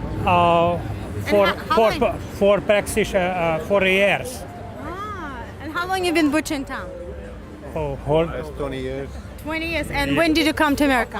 For practice 4 years. And how long you been butchering town? That's 20 years. 20 years. And when did you come to America?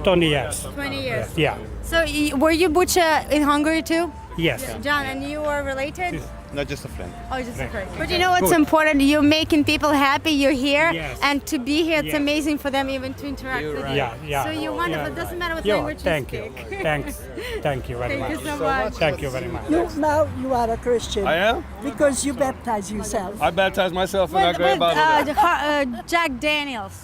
20 years. 20 years. Yeah. So were you butcher in Hungary too? Yes. John, and you were related? Not just a friend. Oh, just a friend. But you know what's important? You're making people happy. You're here, Yes. and to be here, it's Yes. amazing for them even to interact with you. Yeah. So you're wonderful. Yeah. It doesn't matter what Yeah, language thank you you. speak. Thank you very Thank much. you so much. Thank you very much. Now you are a Christian. I am? Because you baptize yourself. I baptized myself in that With, great bottle. Jack Daniels.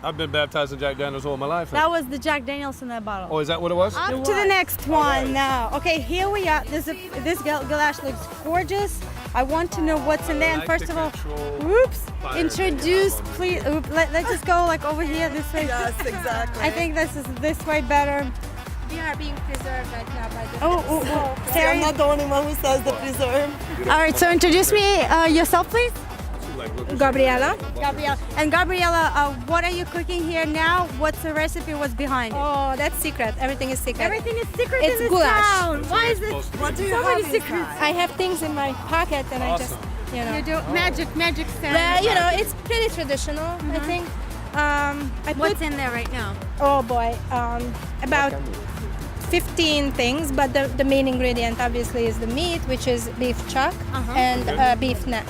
I've been baptized in Jack Daniels all my life. That was the Jack Daniels in that bottle. Oh, is that what it was? Up to the next one now. Okay, here we are. This goulash looks gorgeous. I want to know what's in there. And first of all, introduce, please. Let's just go like over here this way. Yes, exactly. I think this way better. We are being preserved right now by the See, I'm not the only one who says the preserve. All right, so introduce me yourself, please. Gabriella. Gabriella. And Gabriella, what are you cooking here now? What's the recipe? What's behind it? Oh, that's secret. Everything is secret. Everything is secret It's in this goulash. town. Why is it? What do you so have many secrets? I have things in my pocket and I just, You do magic stuff. Well, you know, it's pretty traditional, I think. What's in there right now? Oh boy, about 15 things, but the main ingredient obviously is the meat, which is beef chuck and beef neck.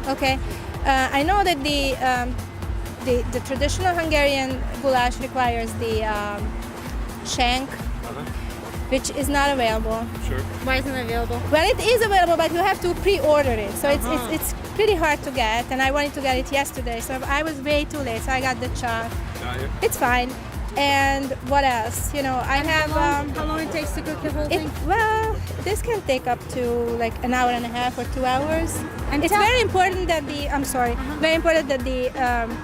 Okay. I know that the traditional Hungarian goulash requires the shank, which is not available. Sure. Why isn't it available? Well, it is available, but you have to pre-order it, so it's pretty hard to get. And I wanted to get it yesterday, so I was way too late. So I got the chuck. It's fine. And what else? You know, I have. How long it takes to cook the whole thing? Well, this can take up to like an hour and a half or 2 hours. And it's very important that very important that the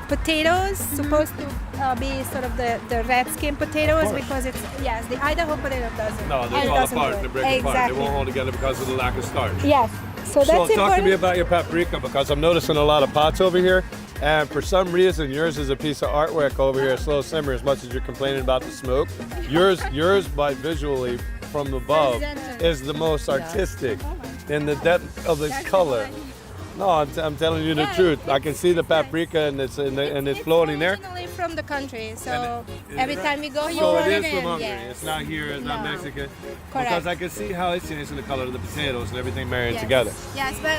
potatoes supposed to be sort of the red skin potatoes because it's the Idaho potato doesn't. No, they fall apart. They break apart. They won't hold together because of the lack of starch. Yes. So that's important. Talk to me about your paprika because I'm noticing a lot of pots over here. And for some reason, yours is a piece of artwork over here, slow simmer, as much as you're complaining about the smoke. Yours by visually from above is the most artistic in the depth of its color. No, I'm telling you the truth. I can see the paprika and it's floating there. from the country, so every time we go, you So order it is it from in. Hungary. Yes. It's not here. It's not No. Mexican. Correct. Because I can see how it's changing the color of the potatoes and everything married Yes. together. Yes, but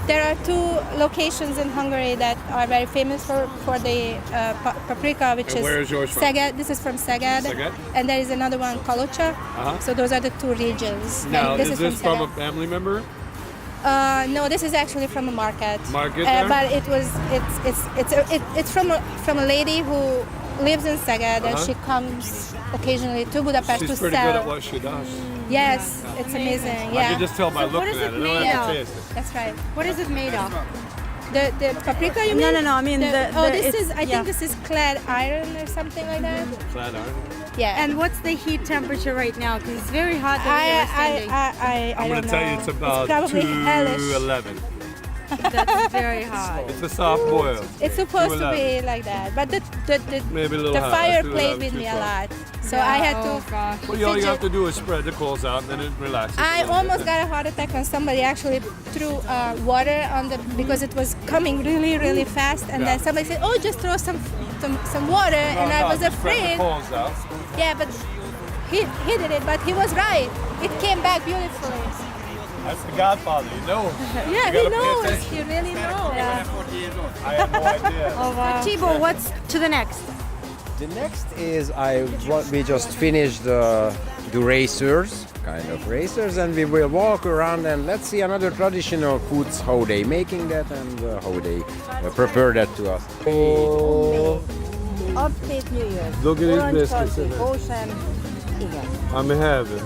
there are two locations in Hungary that are very famous for the paprika, which And is where is yours from? Szeged. This is from Szeged. Szeged? And there is another one, Kalocsa. Uh-huh. So those are the two regions. Now, And is this from a Szeged. family member? No, this is actually from a market. Market there? But it's from a lady who lives in Szeged, and Uh-huh. she comes occasionally to Budapest She's to pretty sell. good at what she does. Yes, it's amazing. Yeah. I can just tell by looking at it. I don't have to taste it. That's right. What is it made of? The paprika, you No, mean? no, I mean this it's- is. I yeah. think this is clad iron or something like that. Flat iron. Yeah. And what's the heat temperature right now? Because it's very hot. that we are standing. I I'm going to don't tell you know. it's about probably hellish. 211. That's very hot. It's a soft boil. It's supposed to 211. be like that, but Maybe a little the higher, fire 211, played with me a 212. lot. So I had to. Well, all you have to do is spread the coals out and then it relaxes. I almost got a heart attack when somebody actually threw water on the because it was coming really, really fast, and then somebody said, "Oh, just throw some water," and I was Spread afraid. the coals out. Yeah, but he did it, but he was right. It came back beautifully. That's the Godfather, you know. Yeah, You he gotta pay knows. attention. He really knows. I had no idea. Oh, wow. Tibor, what's to the next? The next is we just finished the racers, kind of racers, and we will walk around and let's see another traditional foods, how they making that and how they prepare that to us. Oh, Upstate New York. Look at these Orange biscuits in coffee, there. Ocean. Igen. I'm having.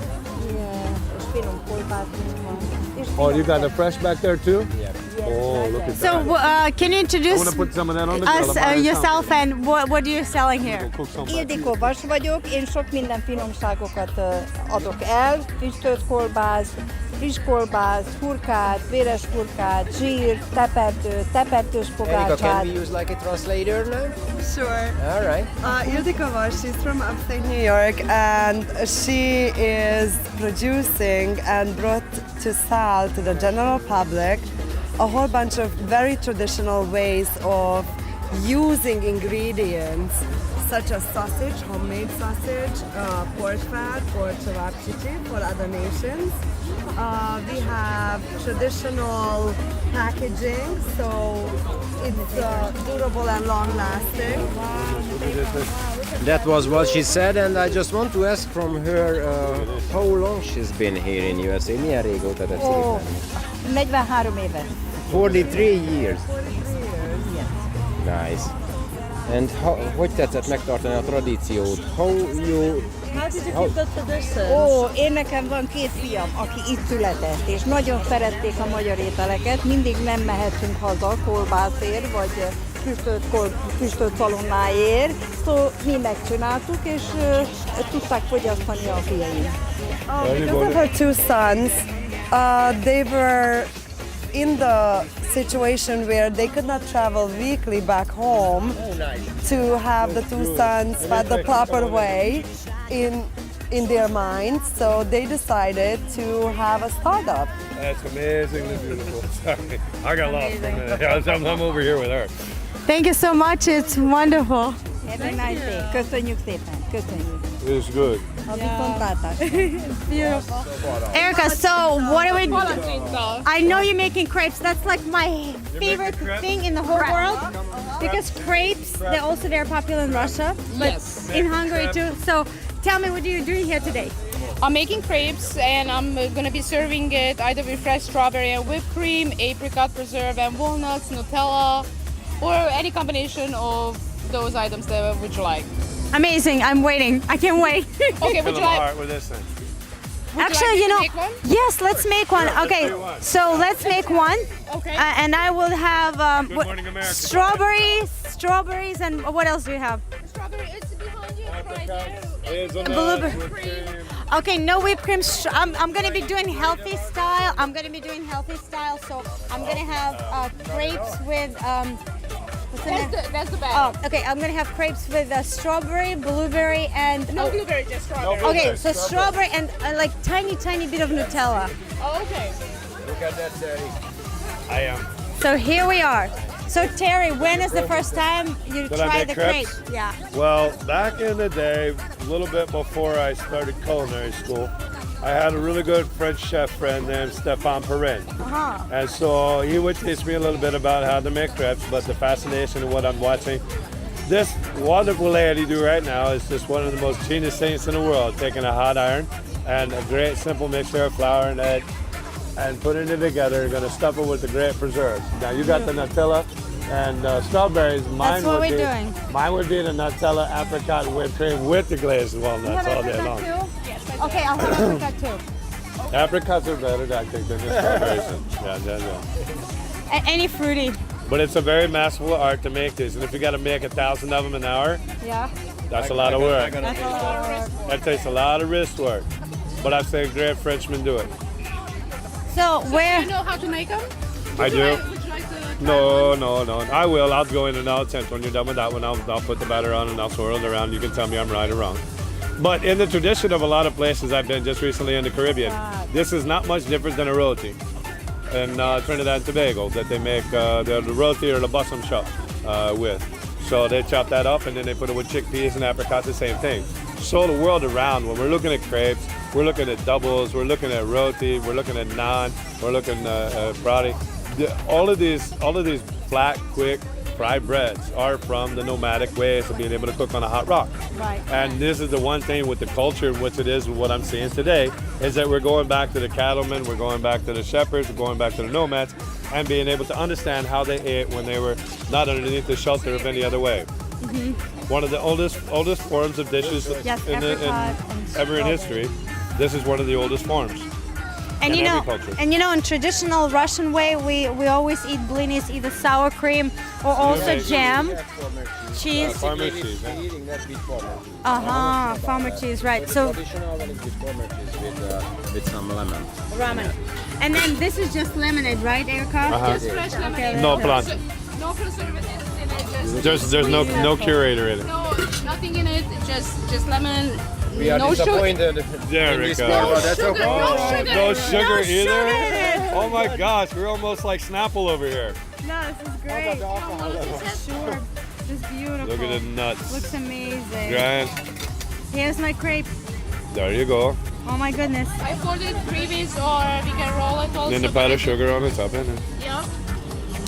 Yeah. És finom kolbászunk van. És Oh, you finom got the fresh back there too? Yeah. Oh, look at So, that. can you I introduce want to put some of that on the grill. us, I'm buying yourself, and what are you selling here? Ildikó Vas vagyok, én sok minden finomságokat adok el, füstölt friss kolbász, hurkát, véres hurkát, zsír, tepertős Erika, pogácsát. can we use like a translator now? Sure. All right. Judit Kovacs, she's from upstate New York, and she is producing and brought to sell to the general public a whole bunch of very traditional ways of using ingredients such as sausage, homemade sausage, pork fat for cevapcici for other nations. We have traditional packaging, so it's durable and long-lasting. That was what she said, and I just want to ask from her how long she's been here in USA. Milyen régóta tetszik Ó, itt lenni? 43 éve. 43 years. Nice. And hogy tetszett megtartani a tradíciót? How did you keep the tradition? Ó, én nekem van 2 fiam, aki itt született, és nagyon szerették a magyar ételeket. Mindig nem mehetünk haza kolbászért, vagy füstölt szalonnáért. Szóval mi megcsináltuk, és tudták fogyasztani a fiaim. Because of her two sons, they were in the situation where they could not travel weekly back home to have the two sons fed the proper way in their minds, so they decided to have a startup. That's amazingly beautiful. Sorry, I got lost for a minute. I'm over here with her. Thank you so much. It's wonderful. Have a nice day. Köszönjük szépen. Köszönjük. It's good. A viszontlátásra. Beautiful. Erica, so what are we doing? I know you're making crepes. That's like my favorite thing in the whole world. Because crepes, they're also very popular in Russia, but Yes. in Hungary too. So tell me, what are you doing here today? I'm making crepes and I'm gonna be serving it either with fresh strawberry and whipped cream, apricot preserve and walnuts, Nutella, or any combination of those items that would you like. Amazing. I'm waiting. I can't wait. Okay, would you like? With this thing. Actually, you know, yes, let's make one. Okay, so let's make one. Okay. And I will have Good morning, America. strawberries, and what else do you have? Strawberry is behind you, right there. Blueberry. Okay, no whipped cream. I'm gonna be doing healthy style. So I'm gonna have crepes with That's the best. Oh, okay. I'm gonna have crepes with strawberry, blueberry, and No blueberry, just strawberry. Okay, so strawberry and like tiny bit of Nutella. Oh, okay. Look at that, Daddy. I am. So here we are. So Terry, when is the first time you Did I tried make the crepes? crepe? Yeah. Well, back in the day, a little bit before I started culinary school, I had a really good French chef friend named Stéphane Perrin. Uh-huh. And so he would teach me a little bit about how to make crepes, but the fascination of what I'm watching. This wonderful lady do right now is just one of the most genius things in the world, taking a hot iron and a great simple mixture of flour and egg and putting it together. You're gonna stuff it with the great preserves. Now you got the Nutella and strawberries. That's what we're doing. Mine would be the Nutella, apricot, and whipped cream with the glazed walnuts all day long. Too? Okay, I'll have apricot too. Apricots are better, I think, than the strawberries. Yeah. Any fruity. But it's a very masterful art to make these, and if you got to make 1,000 of them an hour, Yeah. that's a lot of work. That's a lot of work. That takes a lot of wrist work. But I've seen great Frenchmen do it. So where? Do you know how to make them? I do. Would you like to? No. I will. I'll go in and I'll attempt. When you're done with that one, I'll put the batter on and I'll swirl it around. You can tell me I'm right or wrong. But in the tradition of a lot of places I've been just recently in the Caribbean, this is not much different than a roti in Trinidad and Tobago that they make the roti or the basam shop with. So they chop that up and then they put it with chickpeas and apricots, the same thing. So the world around, when we're looking at crepes, we're looking at doubles, we're looking at roti, we're looking at naan, we're looking at brati. All of these flat, quick, fried breads are from the nomadic ways of being able to cook on a hot rock. Right. And this is the one thing with the culture, which it is what I'm seeing today, is that we're going back to the cattlemen, we're going back to the shepherds, we're going back to the nomads, and being able to understand how they ate when they were not underneath the shelter of any other way. Mm-hmm. One of the oldest forms of dishes ever in history. This is one of the oldest forms. And in you know, every culture. and you know, in traditional Russian way, we always eat blinis, either sour cream or also jam, cheese. Farmer cheese. Eating that with farmer cheese. Farmer cheese, right? So Traditional one is with farmer cheese with some lemon. ramen. And then this is just lemonade, right, Erika? Just fresh lemonade. No plan. No preservatives in it. There's no curator in it. No, nothing in it. Just lemon. We are no disappointed. Yeah, No Erika. sugar. No sugar either? in it. Oh my gosh, we're almost like Snapple over here. No, this is great. Sure. This is beautiful. Look at the nuts. Looks amazing. Right? Here's my crepe. There you go. Oh my goodness. I fold it previous or we can roll it also. Then the powdered sugar on the top, isn't it? Yeah.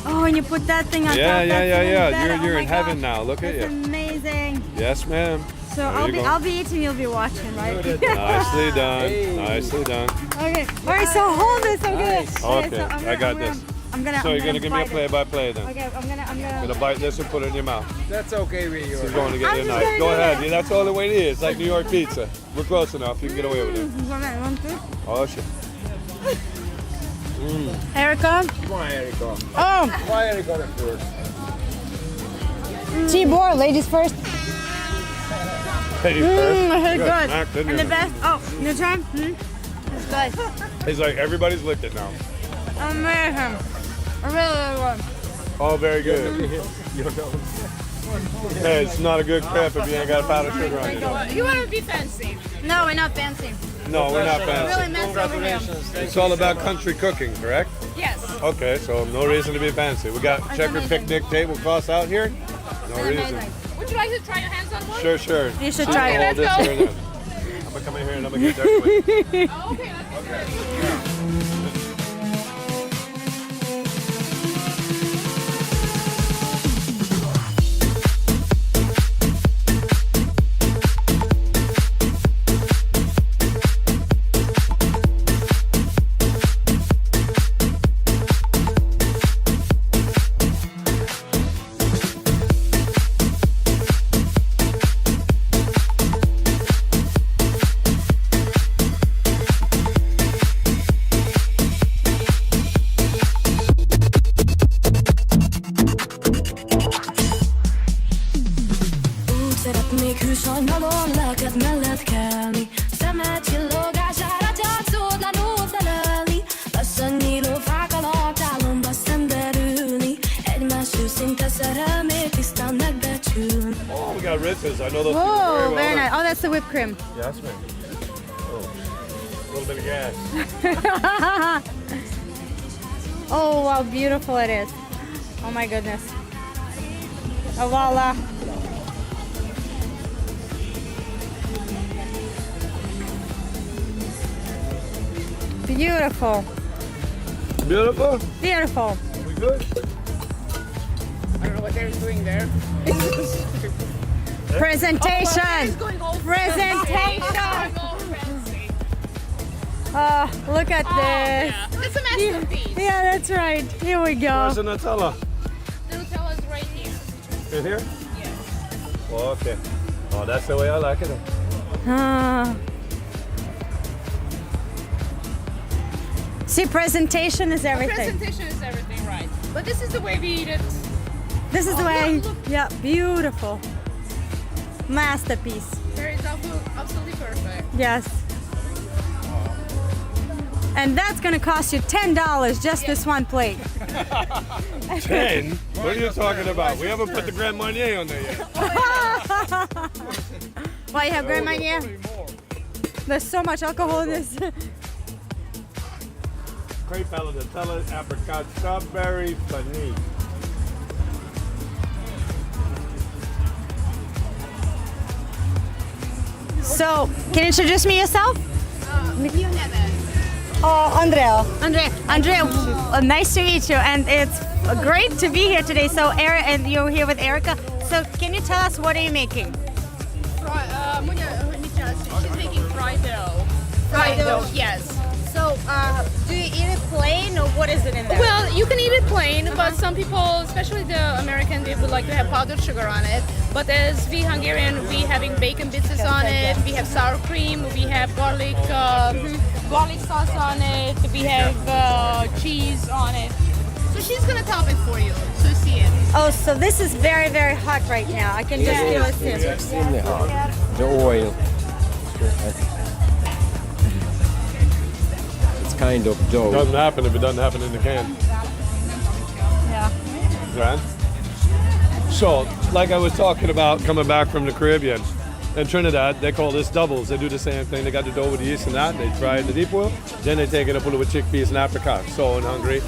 Oh, and you put that thing on top. Yeah. That's even You're better. in heaven now. Look at That's you. amazing. Yes, ma'am. So There I'll you go. be eating, you'll be watching, right? Nicely done. Nicely done. Okay. All right. So hold this. I'm gonna. Okay, so I got this. I'm gonna. So I'm you're gonna give me a bite it. play-by-play then. Okay. I'm You're gonna. gonna bite this and put it in your mouth. That's okay with you. She's going to get I'm you a just knife. gonna Go do ahead. that. Yeah, that's the only way it is. It's like New York pizza. We're close enough. You can get away with it. One, two. Oh shit. Erica. Why, Erika? Oh. Why, Erika first? Tibor, ladies first. Ladies first. Good. Smack, didn't And the you? best. Oh, new time. It's good. He's like, everybody's licked it now. Amazing. Really good. Oh, very good. Hey, it's not a good crepe if you ain't got powdered sugar on it. You want to be fancy. No, we're not fancy. No, we're not fancy. Really messed over here. It's all about country cooking, correct? Yes. Okay, so no reason to be fancy. We got checker picnic tablecloths out here. No reason. Would you like to try your hands on one? Sure. You should See, try it. all this Let's here and there. I'm gonna come in here and I'm gonna get dirty with you. Oh, okay, let's Úgy szeretnék hűsajnalon lelked mellett kelni, szemed csillogására csatszódlanul felelni, lassan nyíló fák alatt álomba szemberülni, egymás őszinte szerelmét tisztán megbecsülni. Oh, we got riches. I know those people Whoa, very very well. nice. Oh, that's the whipped cream. Yes, man. Oh, a little bit of gas. Oh, how beautiful it is. Oh my goodness. Oh, voila. Beautiful. Beautiful? Beautiful. We good? I don't know what they're doing there. Presentation. Presentation. Look at this. It's a masterpiece. Yeah, that's right. Here we go. Where's the Nutella? The Nutella's right here. In here? Yes. Oh, okay. Oh, that's the way I like it. See, presentation is everything. Presentation is everything, right? But this is the way we eat it. This is the way. Yeah, beautiful. Masterpiece. There is absolutely perfect. Yes. And that's gonna cost you $10 just this one plate. 10? What are you talking about? We haven't put the Grand Marnier on there yet. Why you have Grand Marnier? There's so much alcohol in this. Crepe alla Nutella, apricot, strawberry, panini. So, can you introduce me yourself? Oh, Andrea. Andrea, nice to meet you, and it's great to be here today. So, and you're here with Erika. So, can you tell us what are you making? She's making fried dough. Fried dough? Yes. So, do you eat it plain, or what is it in there? Well, you can eat it plain, but some people, especially the American, they would like to have powdered sugar on it. But as we Hungarian, we having bacon bits on it. We have sour cream. We have garlic sauce on it. We have cheese on it. So she's gonna top it for you, so you see it. Oh, so this is very, very hot right now. I can just feel it. It's extremely hot. The oil. It's kind of dough. It doesn't happen if it doesn't happen in the can. Yeah. Right? So, like I was talking about coming back from the Caribbean, in Trinidad, they call this doubles. They do the same thing. They got the dough with the yeast and that. They fry it in the deep oil. Then they take it and put it with chickpeas and apricots. So in Hungary,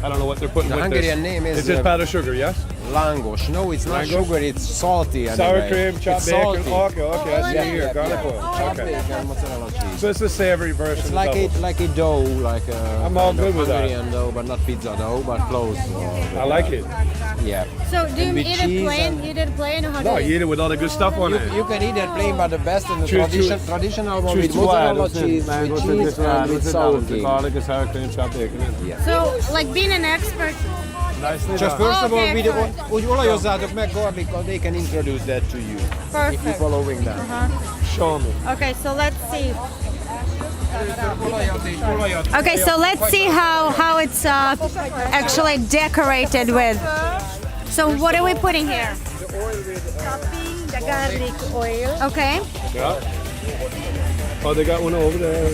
I don't know what they're putting The with Hungarian this. name is It's just powdered sugar, yes? Langos. No, it's not Langos? sugar. It's salty. Sour anyway. cream, chopped It's bacon. salty. Okay, I see here. Garlic oil. Chopped Okay. bacon, mozzarella cheese. So it's the savory version. It's of like doubles. like a dough, like a I'm all kind of good with that. Hungarian dough, but not pizza dough, but close. I like it. Yeah. So, do you And with eat it cheese plain? Eat it plain, or how No, do you you eat it with all the good stuff on it. You can eat it plain, but the best in the Choose- traditional one choose with two mozzarella items, cheese, mango, with cheese and with sour the cream. garlic, the sour cream, chopped bacon. So, like being an expert. Nicely Just done. first of all, Okay, úgy olajozzátok meg garlic, they can introduce that to you. If you're Perfect. following that. Show me. Okay, so let's see. Okay, so let's see how it's actually decorated with. So what are we putting here? Topping the garlic oil. Okay. Yeah. Oh, they got one over there.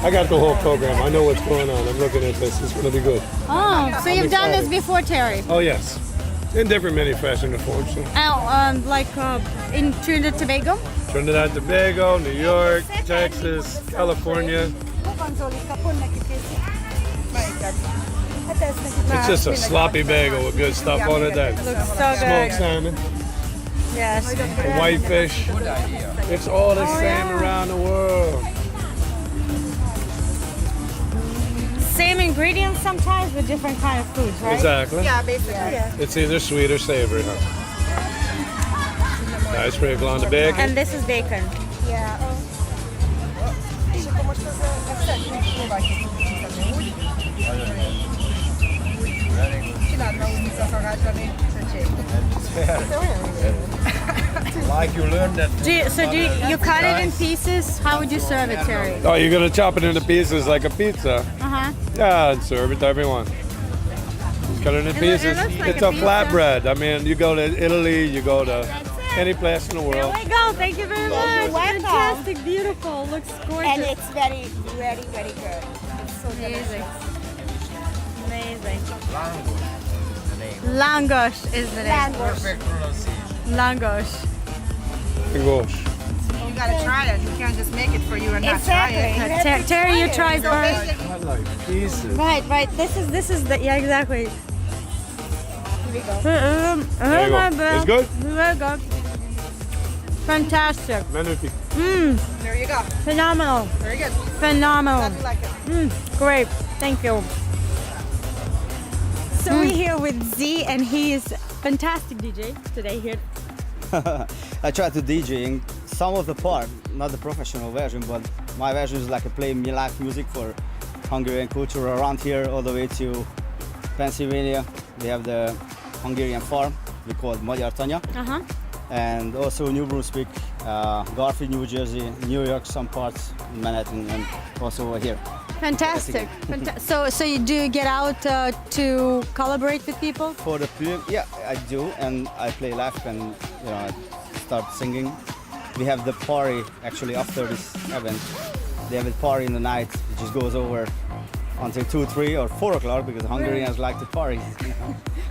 I got the whole program. I know what's going on. I'm looking at this. It's going to be good. Oh, so I'm you've done this excited. before, Terry? Oh, yes. In different manufacturing forms. So. Like in Trinidad and Tobago? Trinidad, Tobago, New York, Texas, California. It's just a sloppy bagel with good stuff on it. That Looks so smoked good. salmon, Yes. the whitefish. It's all the same around the world. Same ingredients sometimes with different kind of foods, right? Exactly. Yeah, basically. Yeah. It's either sweet or savory, huh? Nice sprinkle on the bacon. And this is bacon. Yeah. Like you learned that. You cut it in pieces? How would you serve it, Terry? Oh, you're gonna chop it into pieces like a pizza. Uh-huh. Yeah, and serve it to everyone. Just cut it in pieces. looks like It's a a pizza. flatbread. I mean, you go to Italy, you go to any place in the There world. we go. Thank you very much. welcome. Fantastic, beautiful. Looks gorgeous. And it's very, very, very good. It's so amazing. Amazing. Langos is the name. Langos is the name. Langos. Perfect pronunciation. Langos. Gosh. gotta try it. You can't just make it for you and not try it. Terry, you try So first. basically- I like pieces. Right. This is the yeah, exactly. Here we go. There you go. It's good? Very good. Fantastic. Magnifique. There you go. Phenomenal. Very good. Phenomenal. Glad you like it. Great. Thank you. So Mm. we're here with Z, and he is fantastic DJ today here. I try to DJing some of the part, not the professional version, but my version is like I play live music for Hungarian culture around here, all the way to Pennsylvania. We have the Hungarian farm, we call it Magyar Tanya, and also New Brunswick, Garfield, New Jersey, New York, some parts, Manhattan, and also over here. Fantastic. So you do get out to collaborate with people? For the film, yeah, I do, and I play live and I start singing. We have the party actually after this event. They have a party in the night, it just goes over until 2, 3, or 4 o'clock because Hungarians like to party.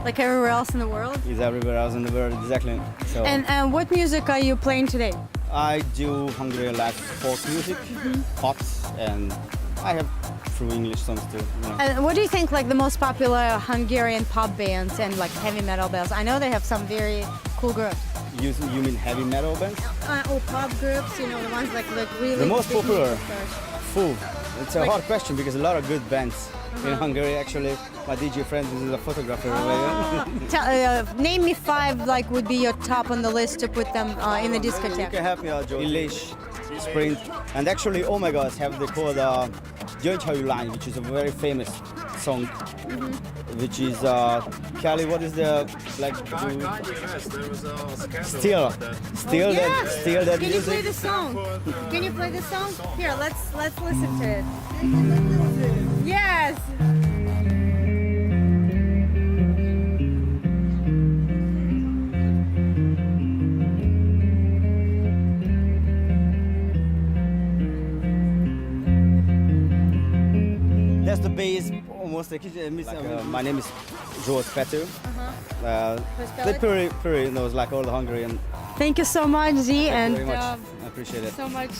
Like everywhere else in the world? It's everywhere else in the world, exactly. So And what music are you playing today? I do Hungarian live folk music, pops, and I have few English songs too. And what do you think like the most popular Hungarian pop bands and like heavy metal bands? I know they have some very cool groups. You mean heavy metal bands? Or pop groups, the ones like really The most big popular? stars. Foo. It's a Like- hard question because a lot of good bands in Hungary. Actually, my DJ friend is a photographer. Name me 5 like would be your top on the list to put them in the You discotheque. can help me out, Joe. Illés, Sprint, and actually, oh my God, have they called Gyöngyhajú Lány, which is a very famous song, which is Kelly. What is the like? Still that Can you play music. the song? Can you play the song? Here, let's listen to it. Yes. That's the bass, almost like my name is Zsolt Pető. They're pretty knows like all the Hungarian. Thank you so much, Z, Thank and you very much. I appreciate it. so much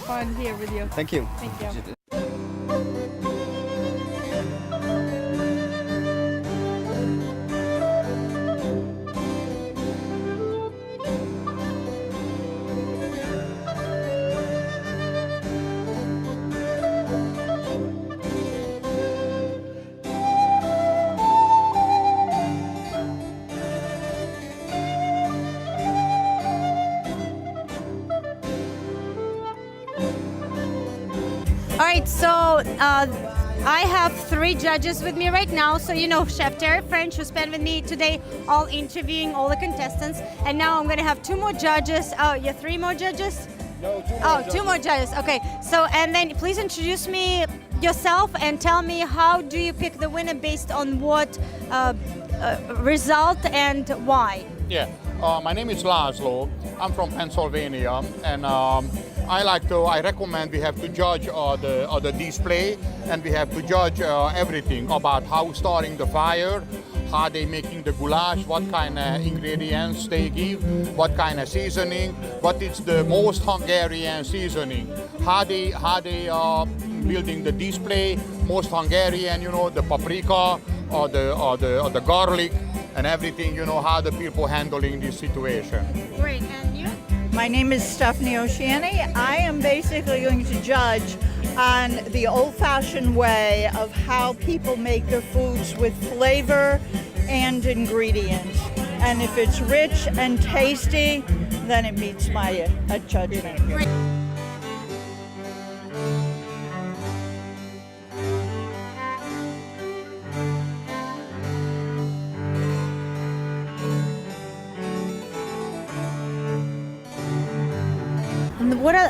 fun here with you. Thank you. Thank you. All right, so I have 3 judges with me right now. So Chef Terry French, who spent with me today all interviewing all the contestants. And now I'm gonna have 2 more judges. Oh, yeah, 3 more judges? No, 2 more. Oh, 2 more judges, okay. So, and then please introduce me yourself and tell me how do you pick the winner based on what result and why? Yeah, my name is Laszlo. I'm from Pennsylvania, and I recommend we have to judge the display, and we have to judge everything about how starting the fire, how they making the goulash, what kind of ingredients they give, what kind of seasoning, what is the most Hungarian seasoning, how they building the display, most Hungarian, the paprika or the garlic and everything, how the people handling this situation. Great, and you? My name is Stephanie Oceani. I am basically going to judge on the old-fashioned way of how people make their foods with flavor and ingredients. And if it's rich and tasty, then it meets my judgment.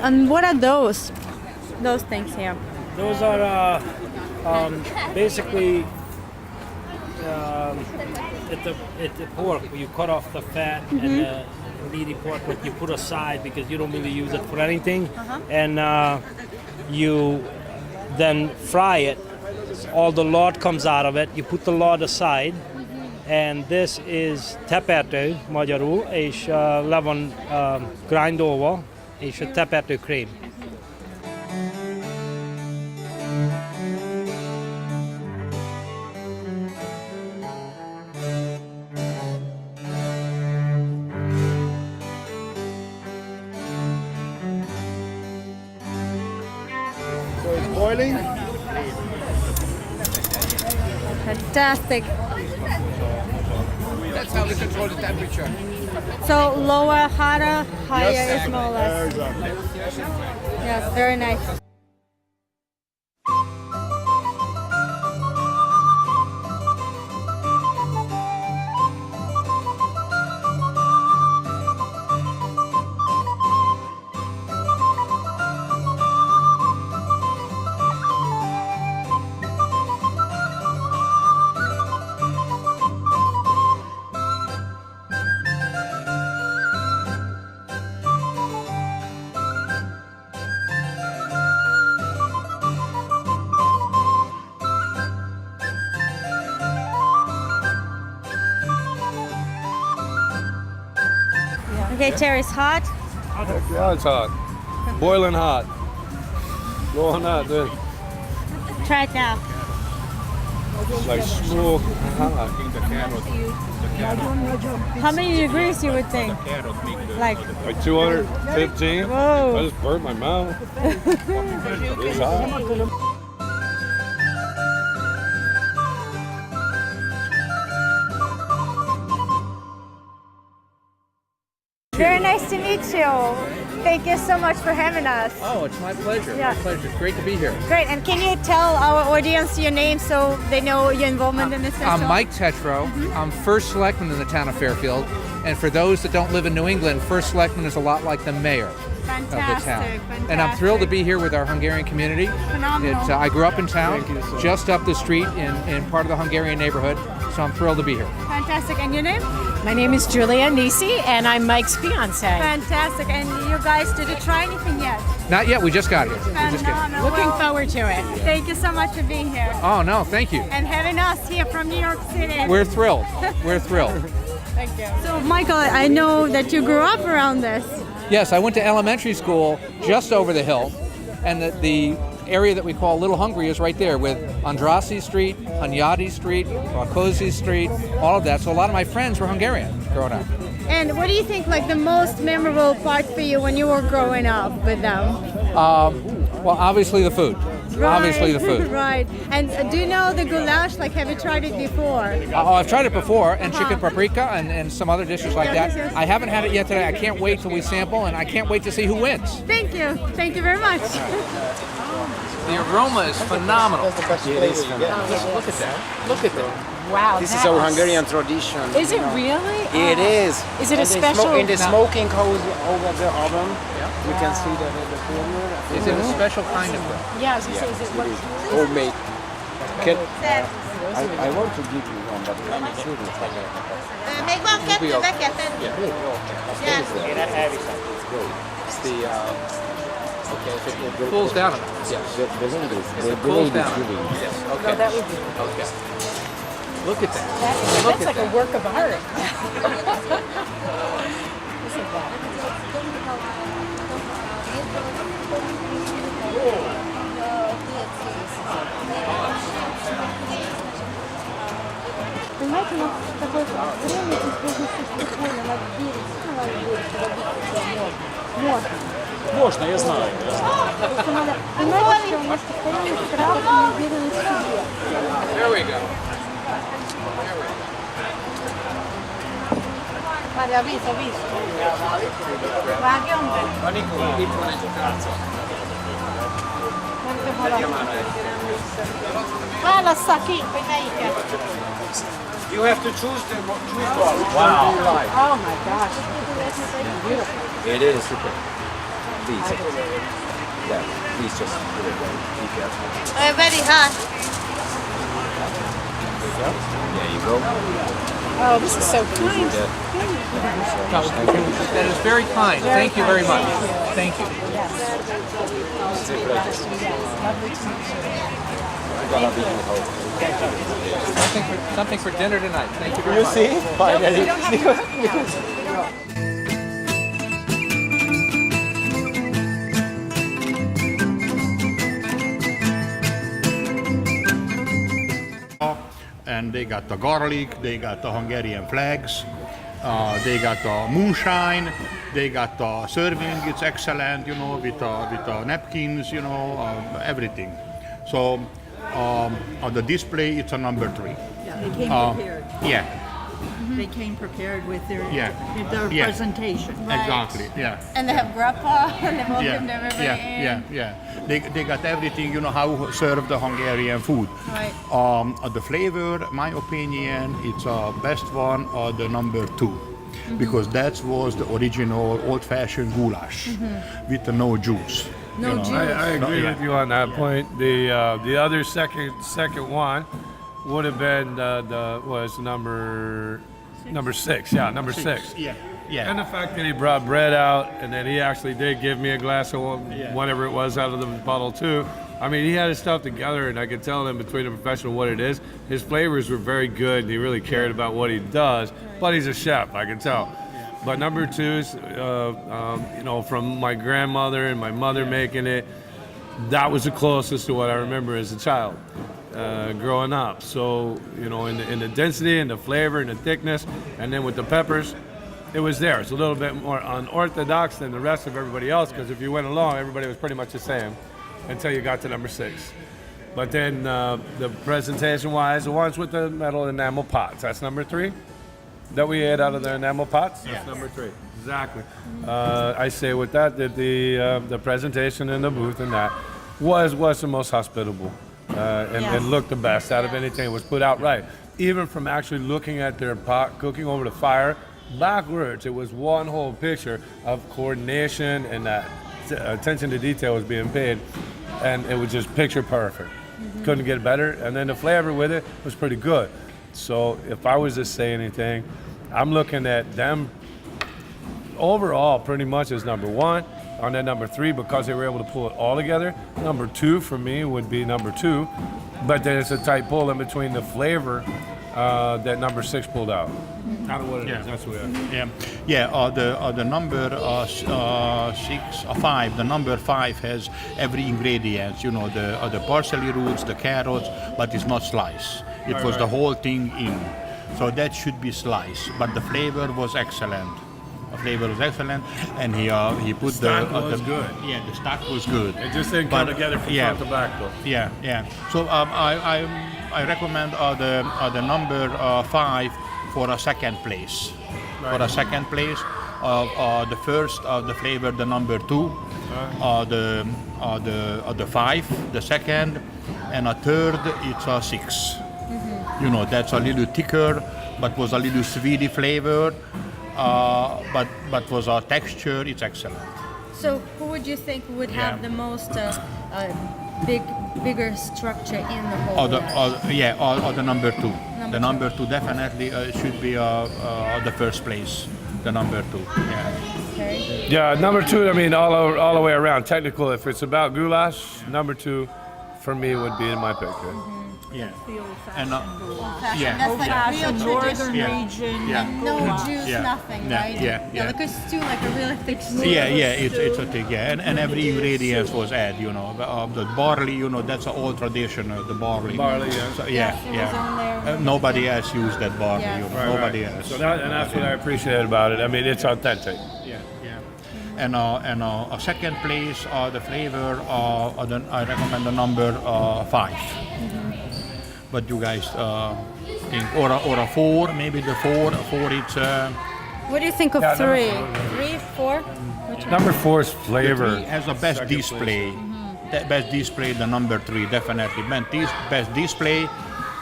And what are those things here? Those are basically it's the pork. You cut off the fat and the meaty pork, but you put aside because you don't really use it for anything. And you then fry it. All the lard comes out of it. You put the lard aside. And this is tepertő magyarul, és le van grindolva, You should tap at the cream. So it's boiling. Fantastic. That's how we control the temperature. So lower, hotter, higher is more or less. Exactly. Yes, very nice. Okay, Terry's hot. Yeah, it's hot. Boiling hot. Go on that then. Try it now. It's like smoking hot. How many degrees you would think? Like 215. Whoa. I just burnt my mouth. It's hot. Very nice to meet you. Thank you so much for having us. Oh, it's my pleasure. Yeah. My pleasure. It's great to be here. Great, and can you tell our audience your name so they know your involvement in this festival? I'm Mike Tetro. I'm first selectman in the town of Fairfield. And for those that don't live in New England, first selectman is a lot like the mayor of the town. Fantastic. And I'm thrilled to be here with our Hungarian community. Phenomenal. I grew up in town, just up the street in part of the Hungarian neighborhood. So I'm thrilled to be here. Fantastic, and your name? My name is Julia Nisi, and I'm Mike's fiance. Fantastic, and you guys, did you try anything yet? Not yet. We just got here. We just got here. Looking forward to it. Thank you so much for being here. Oh, no. Thank you. And having us here from New York City. We're thrilled. We're thrilled. Thank you. So, Michael, I know that you grew up around this. Yes, I went to elementary school just over the hill, and the area that we call Little Hungary is right there with Andrassy Street, Hunyadi Street, Rákóczi Street, all of that. So a lot of my friends were Hungarian growing up. And what do you think, like, the most memorable part for you when you were growing up with them? Well, obviously the food. Right. Obviously the food. Right. And do you know the goulash? Like, have you tried it before? Oh, I've tried it before, and chicken paprika and some other dishes like that. Yes. I haven't had it yet today. I can't wait till we sample, and I can't wait to see who wins. Thank you. Thank you very much. The aroma is phenomenal. Look at that. Look at that. Wow. This is our Hungarian tradition. Is it really? It is. Is it a And they special? in the smoking hose over the oven, you can see that the corner. Is it a special kind of bread? Yeah, I was gonna say, is it what? Homemade. I want to give you one, but I'm sure it's like a... Még van kettő, be kell tenni. It's the... okay, It cools down enough. Yes. The English. It cools down. Yes. Okay. No, that would be. Okay. Look at that. That's like a work of art. Isn't that? Понимаете, у нас такое время, что спокойно на берег, Можно, я знаю. Просто надо, понимаете, что у нас постоянно страх и неуверенность в себе. There we go. Várj, a víz. Vágjon be. Aniko, itt van egy tárca. Válassza ki, hogy melyiket. You have to choose one. Wow. Do you like? Oh my gosh. It is super. These. Yeah, these just be careful. Very hot. There you go. Oh, this is so kind. That is very kind. Thank you very much. Thank you. Something for dinner tonight. Thank you very much. You see? Finally. they got the garlic, they got the Hungarian flags, they got the moonshine, they got the serving, it's excellent, you know, with the napkins, you know, everything. So on the display, it's a number 3. Yeah, they came prepared. Yeah. They came prepared with their Yeah. presentation. Exactly, yeah. And they have grappa, and they've opened Yeah, everybody in. yeah. They got everything, you know, how serve the Hungarian food. Right. The flavor, my opinion, it's best one, the number 2. Because that was the original old-fashioned goulash with no juice. No you know. juice. I agree with you on that point. The other second one would have been was number 6. Yeah, number 6. Yeah. And the fact that he brought bread out, and then he actually did give me a glass of whatever it was out of the bottle too. I mean, he had his stuff together, and I could tell in between a professional what it is. His flavors were very good, and he really cared about what he does. But he's a chef, I can tell. But number 2's, you know, from my grandmother and my mother making it, that was the closest to what I remember as a child. Growing up, so you know, in the density and the flavor and the thickness, and then with the peppers, it was there. It's a little bit more unorthodox than the rest of everybody else, because if you went along, everybody was pretty much the same until you got to number 6. But then the presentation-wise, the ones with the metal enamel pots, that's number 3 that we ate out of the enamel pots. That's number 3. Exactly. I say with that the presentation in the booth and that was the most hospitable. And looked the best out of anything. It was put out right. Even from actually looking at their pot, cooking over the fire, backwards, it was one whole picture of coordination, and that attention to detail was being paid, and it was just picture perfect. Couldn't get better, and then the flavor with it was pretty good. So if I was to say anything, I'm looking at them overall pretty much as number 1. On that number 3, because they were able to pull it all together. Number 2 for me would be number 2, but then it's a tight pull in between the flavor that number 6 pulled out. Kind of what it is. That's what it is. The number 5. The number 5 has every ingredient. You know, the parsley roots, the carrots, but it's not sliced. It was the whole thing in. So that should be sliced, but the flavor was excellent. The flavor was excellent, and he put the stock was good. Yeah, the stock was good. It just didn't come together from front to back, though. Yeah. So I recommend the number 5 for a second place. Right. For a second place, the first the flavor, the number 2, the 5, the second, and a third it's a 6. You know, that's a little thicker, but was a little sweety flavor. But was our texture, it's excellent. So who would you think would have the most bigger structure in the whole the number 2. The number 2 definitely should be the first place. The number 2, Okay. Yeah, number 2, I mean, all the way around. Technical, if it's about goulash, number 2 for me would be my pick. Yeah. And That's like real northern tradition. region. No juice, nothing, right? Like a stew, like a really thick stew. It's a thick, and every ingredient was added, you know. The barley, you know, that's an old tradition, the barley. Barley, yeah. So, was on there. Nobody else used that barley, you know. Nobody else. So that's what I appreciate about it. I mean, it's authentic. And a second place, the flavor, I recommend the number 5. What do you guys think? Or a 4, maybe the 4 it's... What do you think of 3? 3, 4? Number 4's flavor. The 3 has the best display. The best display, the number 3, definitely. Best display,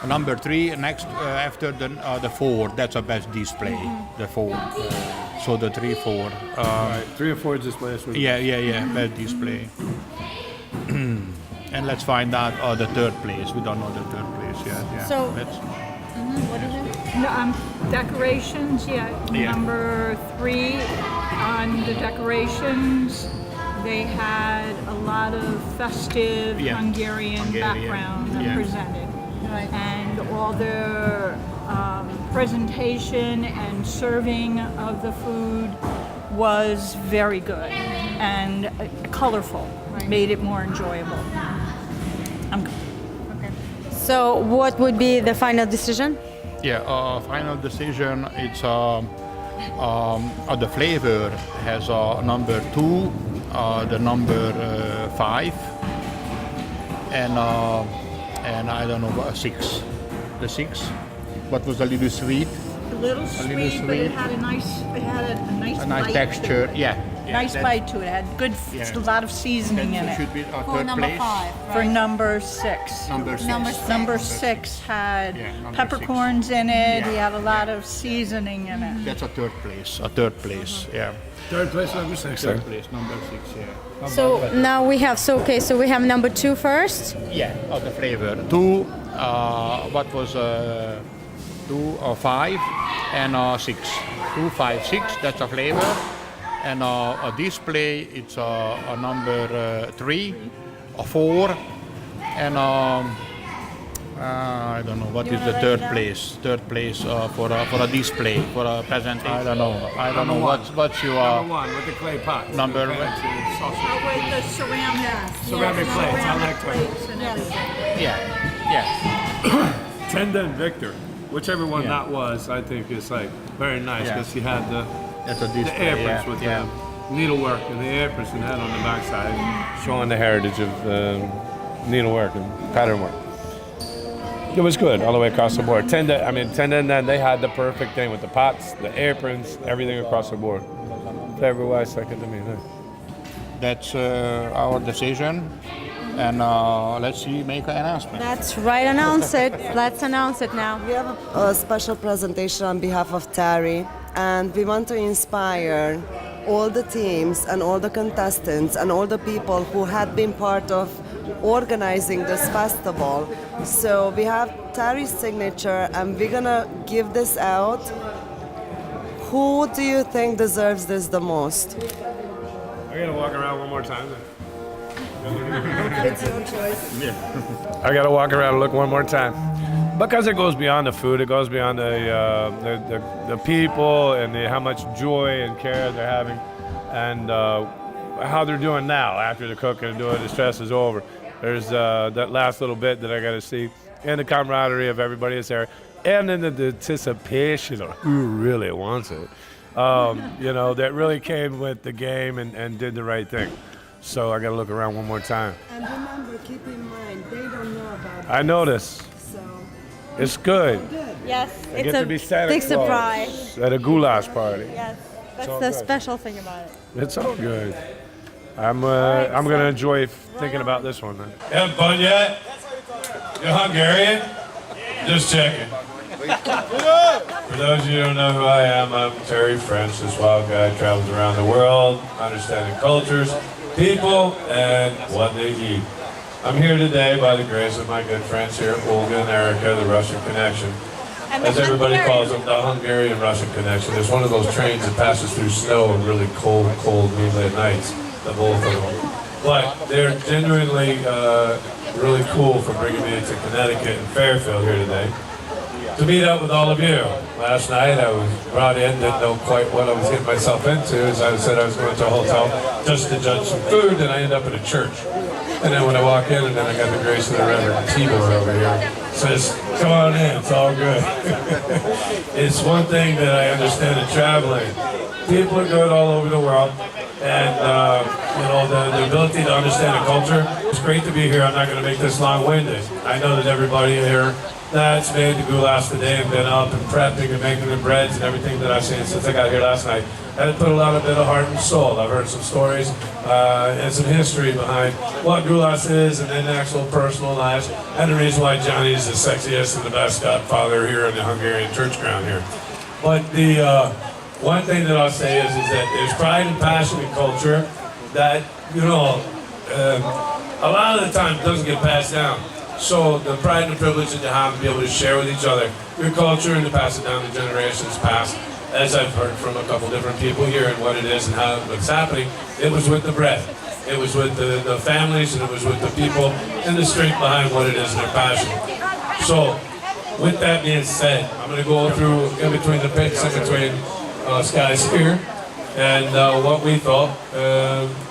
number 3, next after the 4, that's a best display, the 4. So the 3, 4. 3 or 4 displays. Best display. And let's find out the 3rd place. We don't know the 3rd place yet. Yeah. So, what is it? Decorations, Number 3 on the decorations, they had a lot of festive Hungarian background presented. Right. And all their presentation and serving of the food was very good and colorful, made it more enjoyable. So what would be the final decision? Yeah, final decision. It's the flavor has number 2, the number 5, and I don't know 6. The 6. What was a little sweet? A little sweet, but it had a nice bite texture. To it. Yeah. Nice bite to it. It had good, a lot of seasoning in it. Should be For number 5, right? For number 6. Number 6. Number 6 had number peppercorns in it. Yeah. He had a lot of seasoning in it. That's a third place. Yeah. Third place, number 6. Third place, number 6. Yeah. So now we have, so we have number 2 first. Yeah, of the flavor. 2, what was 2 or 5 and 6. 2, 5, 6, that's a flavor. And a display, it's a number 3, a 4, and I don't know what is the third place. Third place for a display, for a presentation. I don't know. What's your number 1 with the clay pot. number? With the Ceramic plates. I like plates. Yeah. 10 and Victor, whichever one that was, I think is like very nice because he had the aprons with the needlework and the aprons and had on the backside, showing the heritage of needlework and pattern work. It was good all the way across the board. 10 and then they had the perfect thing with the pots, the aprons, everything across the board. Flavor-wise, second to me. That's our decision. And let's see, make an announcement. That's right, announce it. Let's announce it now. We have a special presentation on behalf of Terry, and we want to inspire all the teams and all the contestants and all the people who had been part of organizing this festival. So we have Terry's signature, and we're gonna give this out. Who do you think deserves this the most? I gotta walk around one more time. It's your choice. I gotta walk around and look one more time. Because it goes beyond the food, it goes beyond the people and how much joy and care they're having, and how they're doing now after the cooking and doing the stress is over. There's that last little bit that I got to see, and the camaraderie of everybody that's there, and then the anticipation of who really wants it. That really came with the game and did the right thing. So I got to look around one more time. And remember, keep in mind, they don't know about I know this. So It's good. Yes, I it's get to be a Santa big Claus surprise. at a goulash party. Yes, that's all the good. special thing about it. It's all good. I'm gonna enjoy thinking about this one then. You having fun yet? You're Hungarian? Just checking. For those of you who don't know who I am, I'm Terry French. This wild guy travels around the world, understanding cultures, people, and what they eat. I'm here today by the grace of my good friends here, Olga and Erika, the Russian Connection. As everybody calls them, the Hungarian-Russian Connection. It's one of those trains that passes through snow and really cold moonlit nights, the both of them. But they're genuinely really cool for bringing me to Connecticut and Fairfield here today to meet up with all of you. Last night I was brought in, didn't know quite what I was getting myself into, as I said I was going to a hotel just to judge some food, and I ended up at a church. And then when I walk in, and then I got the grace of the Reverend Tibor over here, says, come on in, it's all good. It's one thing that I understand in traveling. People are good all over the world, and the ability to understand a culture. It's great to be here. I'm not going to make this long-winded. I know that everybody here that's made the goulash today and been up and prepping and making the breads and everything that I've seen since I got here last night. And it put a lot of bit of heart and soul. I've heard some stories and some history behind what goulash is, and then actual personal lives, and the reason why Johnny's the sexiest and the best godfather here in the Hungarian church ground here. But the one thing that I'll say is that there's pride and passion in culture that, a lot of the time doesn't get passed down. So the pride and the privilege that you have to be able to share with each other your culture and to pass it down to generations past, as I've heard from a couple different people here and what it is and how it's happening, it was with the bread. It was with the families, and it was with the people and the strength behind what it is and their passion. So with that being said, I'm going to go through in between the pits, in between guys here, and what we thought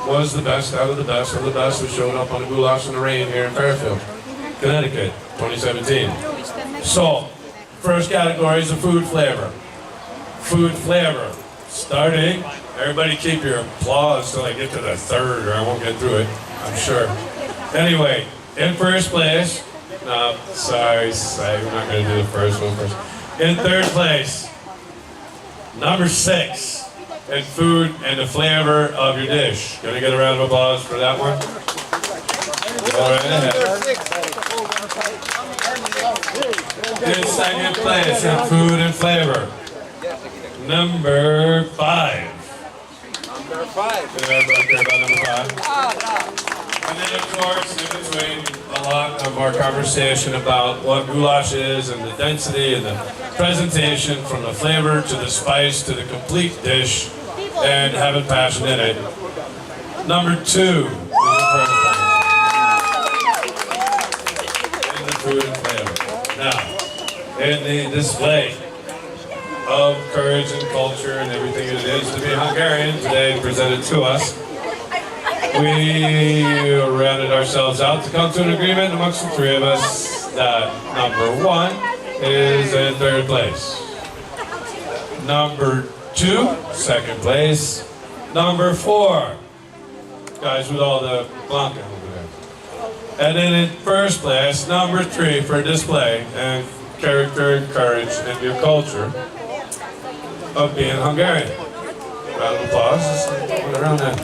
was the best out of the best of the best who showed up on the Goulash in the Rain here in Fairfield, Connecticut, 2017. So, First category is the food flavor. Food flavor. Starting. Everybody keep your applause till I get to the third, or I won't get through it, I'm sure. Anyway, in first place, no, sorry, we're not going to do the first one first. In third place, number 6, in food and the flavor of your dish. Gonna get a round of applause for that one? Go right ahead. In second place, in food and flavor, number 5. Number 5. And then, of course, in between, a lot of our conversation about what goulash is and the density and the presentation from the flavor to the spice to the complete dish and having passion in it. Number 2 is the perfect in the food and flavor. Now, in the display of courage and culture and everything it is to be Hungarian today presented to us, we rounded ourselves out to come to an agreement amongst the 3 of us that number 1 is in third place. Number 2, second place. Number 4, guys with all the Blanca over there. And then in first place, number 3 for display and character and courage and your culture of being Hungarian. Round of applause. Just around that.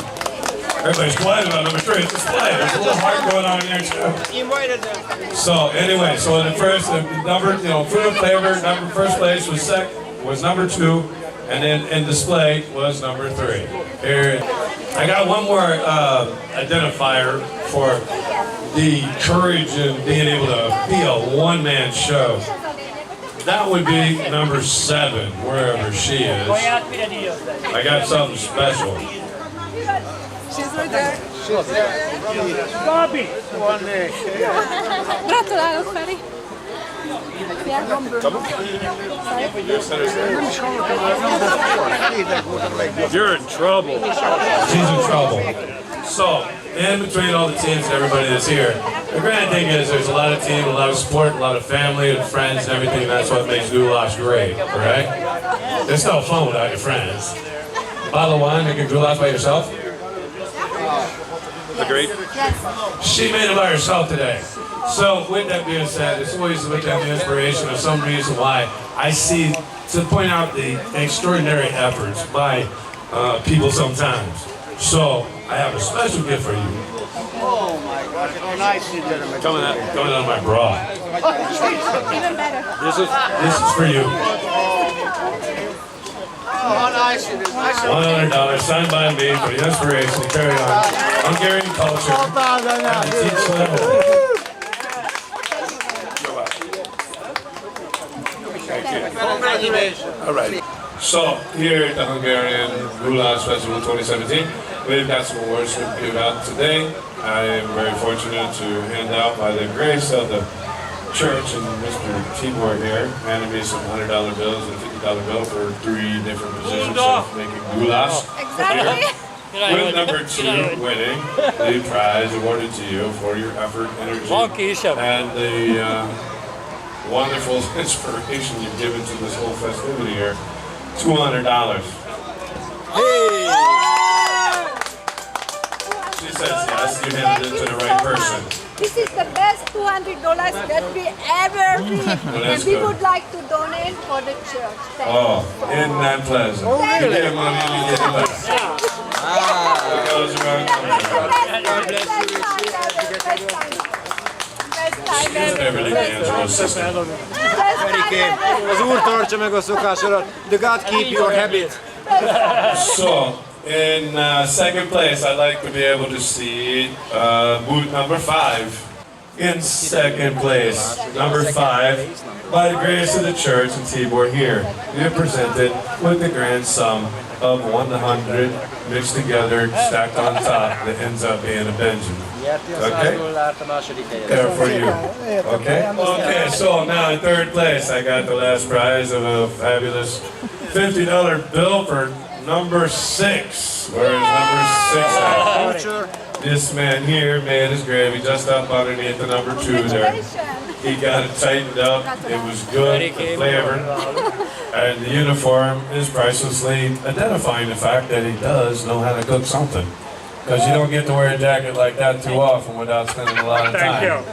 Everybody's quiet about number 3. It's display. There's a little heart going on in there too. So anyway, so the first number, food and flavor, first place was number 2, and then in display was number 3. Here, I got one more identifier for the courage of being able to be a one-man show. That would be number 7, wherever she is. I got something special. She's right there. Bobby! Gratulálok, Feri! You're in trouble. She's in trouble. So, in between all the teams and everybody that's here, the grand thing is there's a lot of team, a lot of support, a lot of family and friends and everything, and that's what makes goulash great, right? It's no fun without your friends. Bottle of wine, make a goulash by yourself? Agreed? She made it by herself today. So with that being said, it's always with that inspiration of some reason why I see to point out the extraordinary efforts by people sometimes. So I have a special gift for you. Oh my gosh, how nice you did it. Coming out of my bra. Even better. This is for you. Oh, how nice you did. $100 signed by me for the inspiration to carry on Hungarian culture and teach them. All right. So here at the Hungarian Goulash Festival 2017, we've got some awards to give out today. I am very fortunate to hand out by the grace of the church and Mr. Tibor here handed me some $100 bills and a $50 bill for 3 different positions of making goulash. Exactly. With number 2 winning the prize awarded to you for your effort, energy, and the wonderful inspiration you've given to this whole festivity here. $200. Hey! She says yes, you handed it to the right person. This is the best $200 that we ever received, and we would like to donate for the church. Thank you. Isn't that pleasant? Oh, really? You get money, you get less. It goes around. Beverly D'Angelo's sister. Az Úr tartsa meg a szokásodat. The God keep your habit. So, in second place, I'd like to be able to see booth number 5. In second place, number 5, by the grace of the church and Tibor here, we are presented with the grand sum of 100 mixed together, stacked on top, that ends up being a Benjamin. Okay? There for you. Okay? Okay, so now in third place, I got the last prize of a fabulous $50 bill for number 6. Where is number 6 at? temperature. This man here made his gravy just up underneath the number 2 there. He got it tightened up. It was good, the flavor, and the uniform is pricelessly identifying the fact that he does know how to cook something. Because you don't get to wear a jacket like that too often without spending a lot of time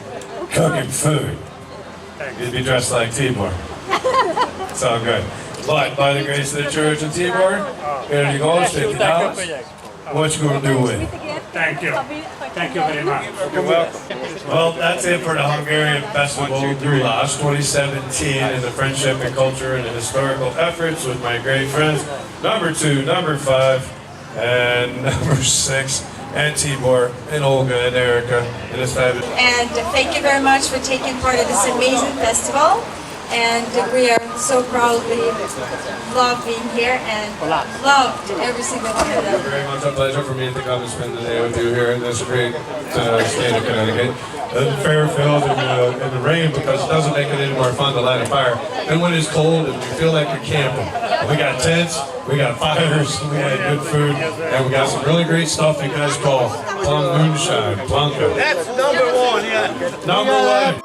cooking food. You'd be dressed like Tibor. It's all good. But by the grace of the church in Tibor, here you go, $50. What you gonna do with it? Thank you. Thank you very much. You're welcome. Well, that's it for the Hungarian Festival Goulash 2017 in the friendship and culture and the historical efforts with my great friends, number 2, number 5, and number 6, and Tibor, and Olga, and Erika, and this fabulous. And thank you very much for taking part of this amazing festival. And we are so proudly love being here and loved every single one of them. It's very much a pleasure for me to come and spend the day with you here in this great state of Connecticut. Fairfield in the rain, because it doesn't make it any more fun to light a fire. And when it's cold and you feel like you're camping. We got tents, we got fires, we got good food, and we got some really great stuff you guys call plum moonshine, Blanca. That's number 1, yeah. Number 1.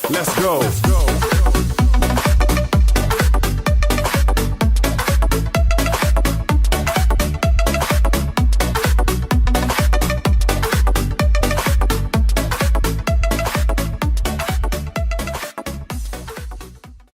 Let's go.